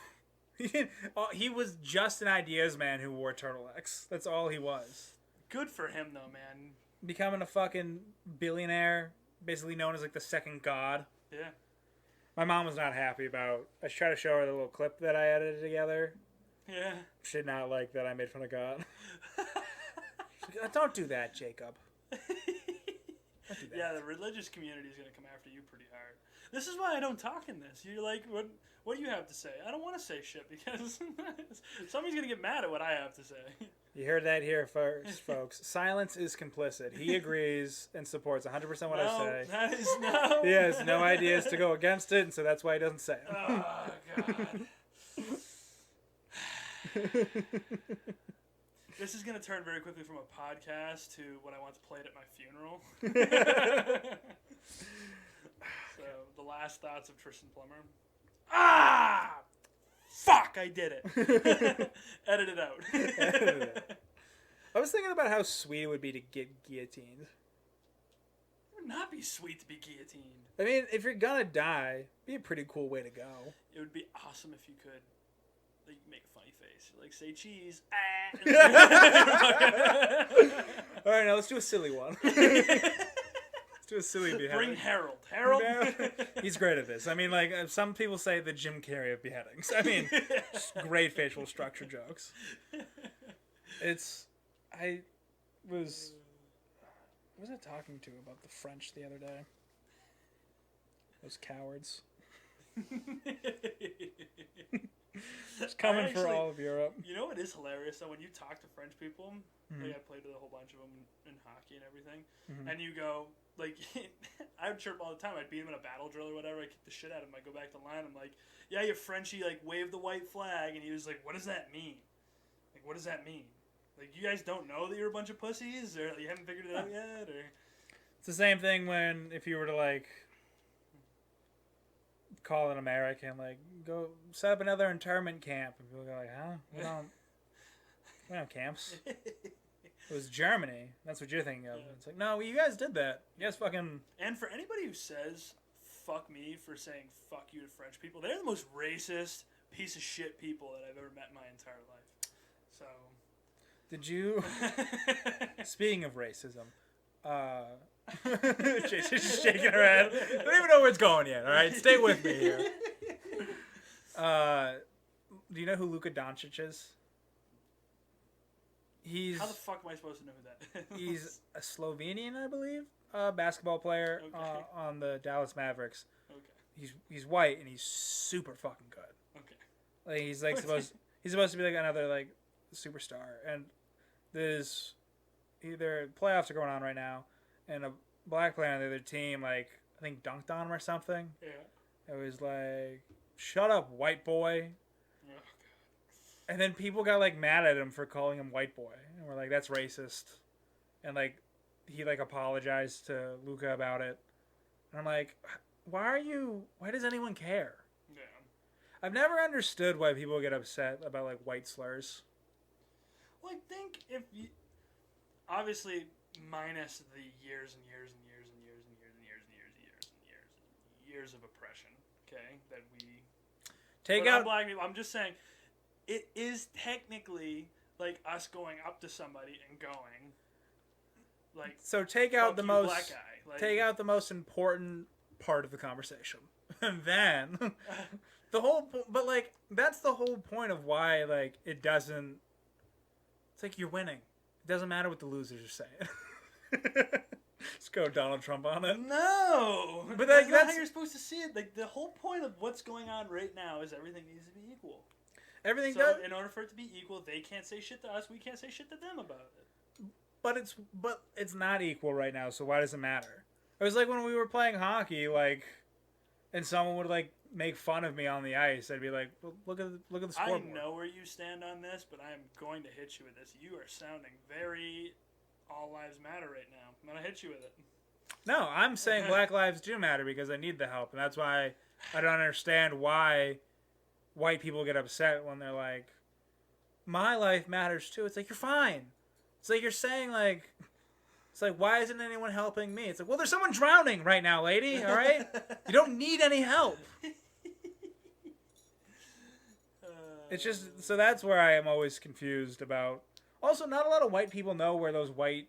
He was just an ideas man who wore turtlenecks. That's all he was. Good for him, though, man. Becoming a fucking billionaire, basically known as like the second god. Yeah. My mom was not happy about. I tried to show her the little clip that I edited together. Yeah. She did not like that I made fun of God. She's like, don't do that, Jacob. Don't do that. Yeah, the religious community is going to come after you pretty hard. This is why I don't talk in this. You're like, what do you have to say? I don't want to say shit because somebody's going to get mad at what I have to say. You heard that here first, folks. Silence is complicit. He agrees and supports 100% what I say. That is no. He has no ideas to go against it, and so that's why he doesn't say it. Oh, God. This is going to turn very quickly from a podcast to what I want to play at my funeral. So, the last thoughts of Tristan Plummer. Ah! Fuck, I did it. Edit it out. Edit it. I was thinking about how sweet it would be to get guillotined. It would not be sweet to be guillotined. I mean, if you're gonna die, it'd be a pretty cool way to go. It would be awesome if you could, like, make a funny face. Like, say cheese. All right, now let's do a silly one. Let's do a silly beheading. Bring Harold. Harold? He's great at this. I mean, like, some people say the Jim Carrey of beheadings. I mean, just great facial structure jokes. I was I talking to about the French the other day? Those cowards. It's coming for all of Europe. You know what is hilarious though? When you talk to French people, like I played with a whole bunch of them in hockey and everything, and you go, like, I would chirp all the time. I'd beat him in a battle drill or whatever. I'd kick the shit out of him. I'd go back to line. I'm like, yeah, you Frenchie, like, wave the white flag. And he was like, what does that mean? Like, what does that mean? Like, you guys don't know that you're a bunch of pussies? Or you haven't figured it out yet? Or It's the same thing when if you were to, like, call an American, like, go set up another internment camp. And people go like, huh? We don't have camps. It was Germany. That's what you're thinking of. Yeah. It's like, no, you guys did that. You guys fucking... And for anybody who says, fuck me for saying fuck you to French people, they're the most racist piece of shit people that I've ever met in my entire life. So... Did you... Speaking of racism, Jason's just shaking her head. I don't even know where it's going yet, alright? Stay with me here. Do you know who Luka Doncic is? How the fuck am I supposed to know who that is? He's a Slovenian, I believe, basketball player on the Dallas Mavericks. Okay. He's white and he's super fucking good. Okay. Like he's like supposed to be like another like superstar. And there's either playoffs are going on right now, and a black player on the other team like I think dunked on him or something. Yeah. It was like, shut up, white boy. Oh, God. And then people got like mad at him for calling him white boy, and we're like, that's racist. And like, he like apologized to Luca about it, and I'm like, why does anyone care? Yeah. I've never understood why people get upset about like white slurs. Well, I think if you, obviously minus the years and years and years and years and years and years and years and years and years and years of oppression, okay, that we take put on out black people. I'm just saying, it is technically like us going up to somebody and going, like, so take out fuck the you, most black guy. Like, take out the most important part of the conversation, and then the whole but like that's the whole point of why like it doesn't. It's like you're winning. It doesn't matter what the losers are saying. Let's go Donald Trump on it. No, but that's like, not how you're supposed to see it. Like the whole point of what's going on right now is everything needs to be equal. Everything So does. in order for it to be equal, they can't say shit to us. We can't say shit to them about it. But it's not equal right now. So why does it matter? It was like when we were playing hockey, like, and someone would like make fun of me on the ice. I'd be like, well, look at the scoreboard. I know where you stand on this, but I am going to hit you with this. You are sounding very all lives matter right now. I'm gonna hit you with it. No, I'm saying Black lives do matter because I need the help, and that's why I don't understand why white people get upset when they're like, my life matters too. It's like, you're fine. It's like you're saying like, it's like, why isn't anyone helping me? It's like, well, there's someone drowning right now, lady. All right, you don't need any help. It's just, so that's where I am always confused about. Also, not a lot of white people know where those white,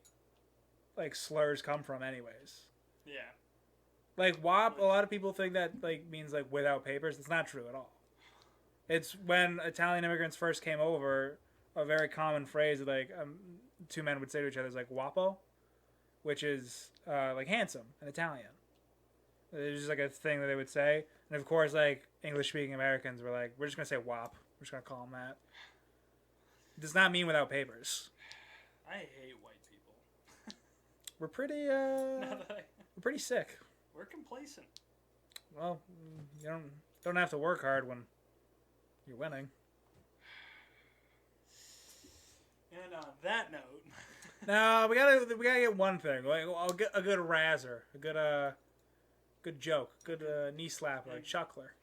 like, slurs come from anyways. Yeah. Like, WAP, a lot of people think that, like, means, like, without papers. It's not true at all. It's when Italian immigrants first came over, a very common phrase that, like, two men would say to each other is, like, guapo, which is, like, handsome in Italian. It's just, like, a thing that they would say. And, of course, like, English-speaking Americans were like, we're just going to say WAP. We're just going to call them that. It does not mean without papers. I hate white people. We're pretty, we're pretty sick. We're complacent. Well, you don't have to work hard when you're winning. And on that note, No, we gotta get one thing. Like, I'll get a good razzer, a good joke, good knee slapper, a chuckler,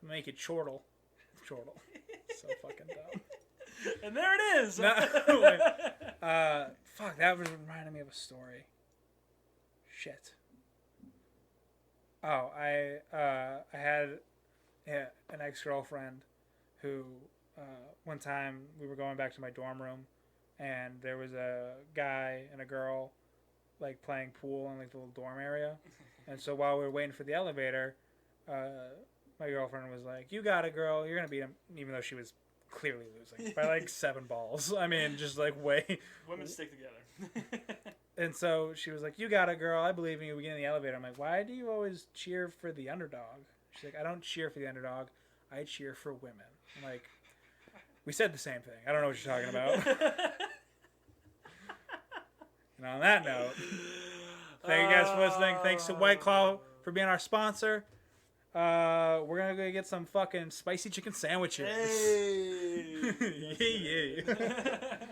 make it chortle. So fucking dumb. and there it is. No, wait. Fuck, that was reminding me of a story. Shit. Oh, I had an ex-girlfriend who one time we were going back to my dorm room, and there was a guy and a girl like playing pool in like the little dorm area, and so while we were waiting for the elevator, my girlfriend was like, "You got it, girl. You're gonna beat him," even though she was clearly losing by like 7 balls. I mean, just like way. Women stick together. And so she was like, "You got it, girl. I believe in you." We get in the elevator. I'm like, "Why do you always cheer for the underdog?" She's like, "I don't cheer for the underdog. I cheer for women." I'm like, we said the same thing. I don't know what you're talking about. And on that note, thank you guys for listening. Thanks to White Claw for being our sponsor. We're gonna go get some fucking spicy chicken sandwiches. Hey. Yeah.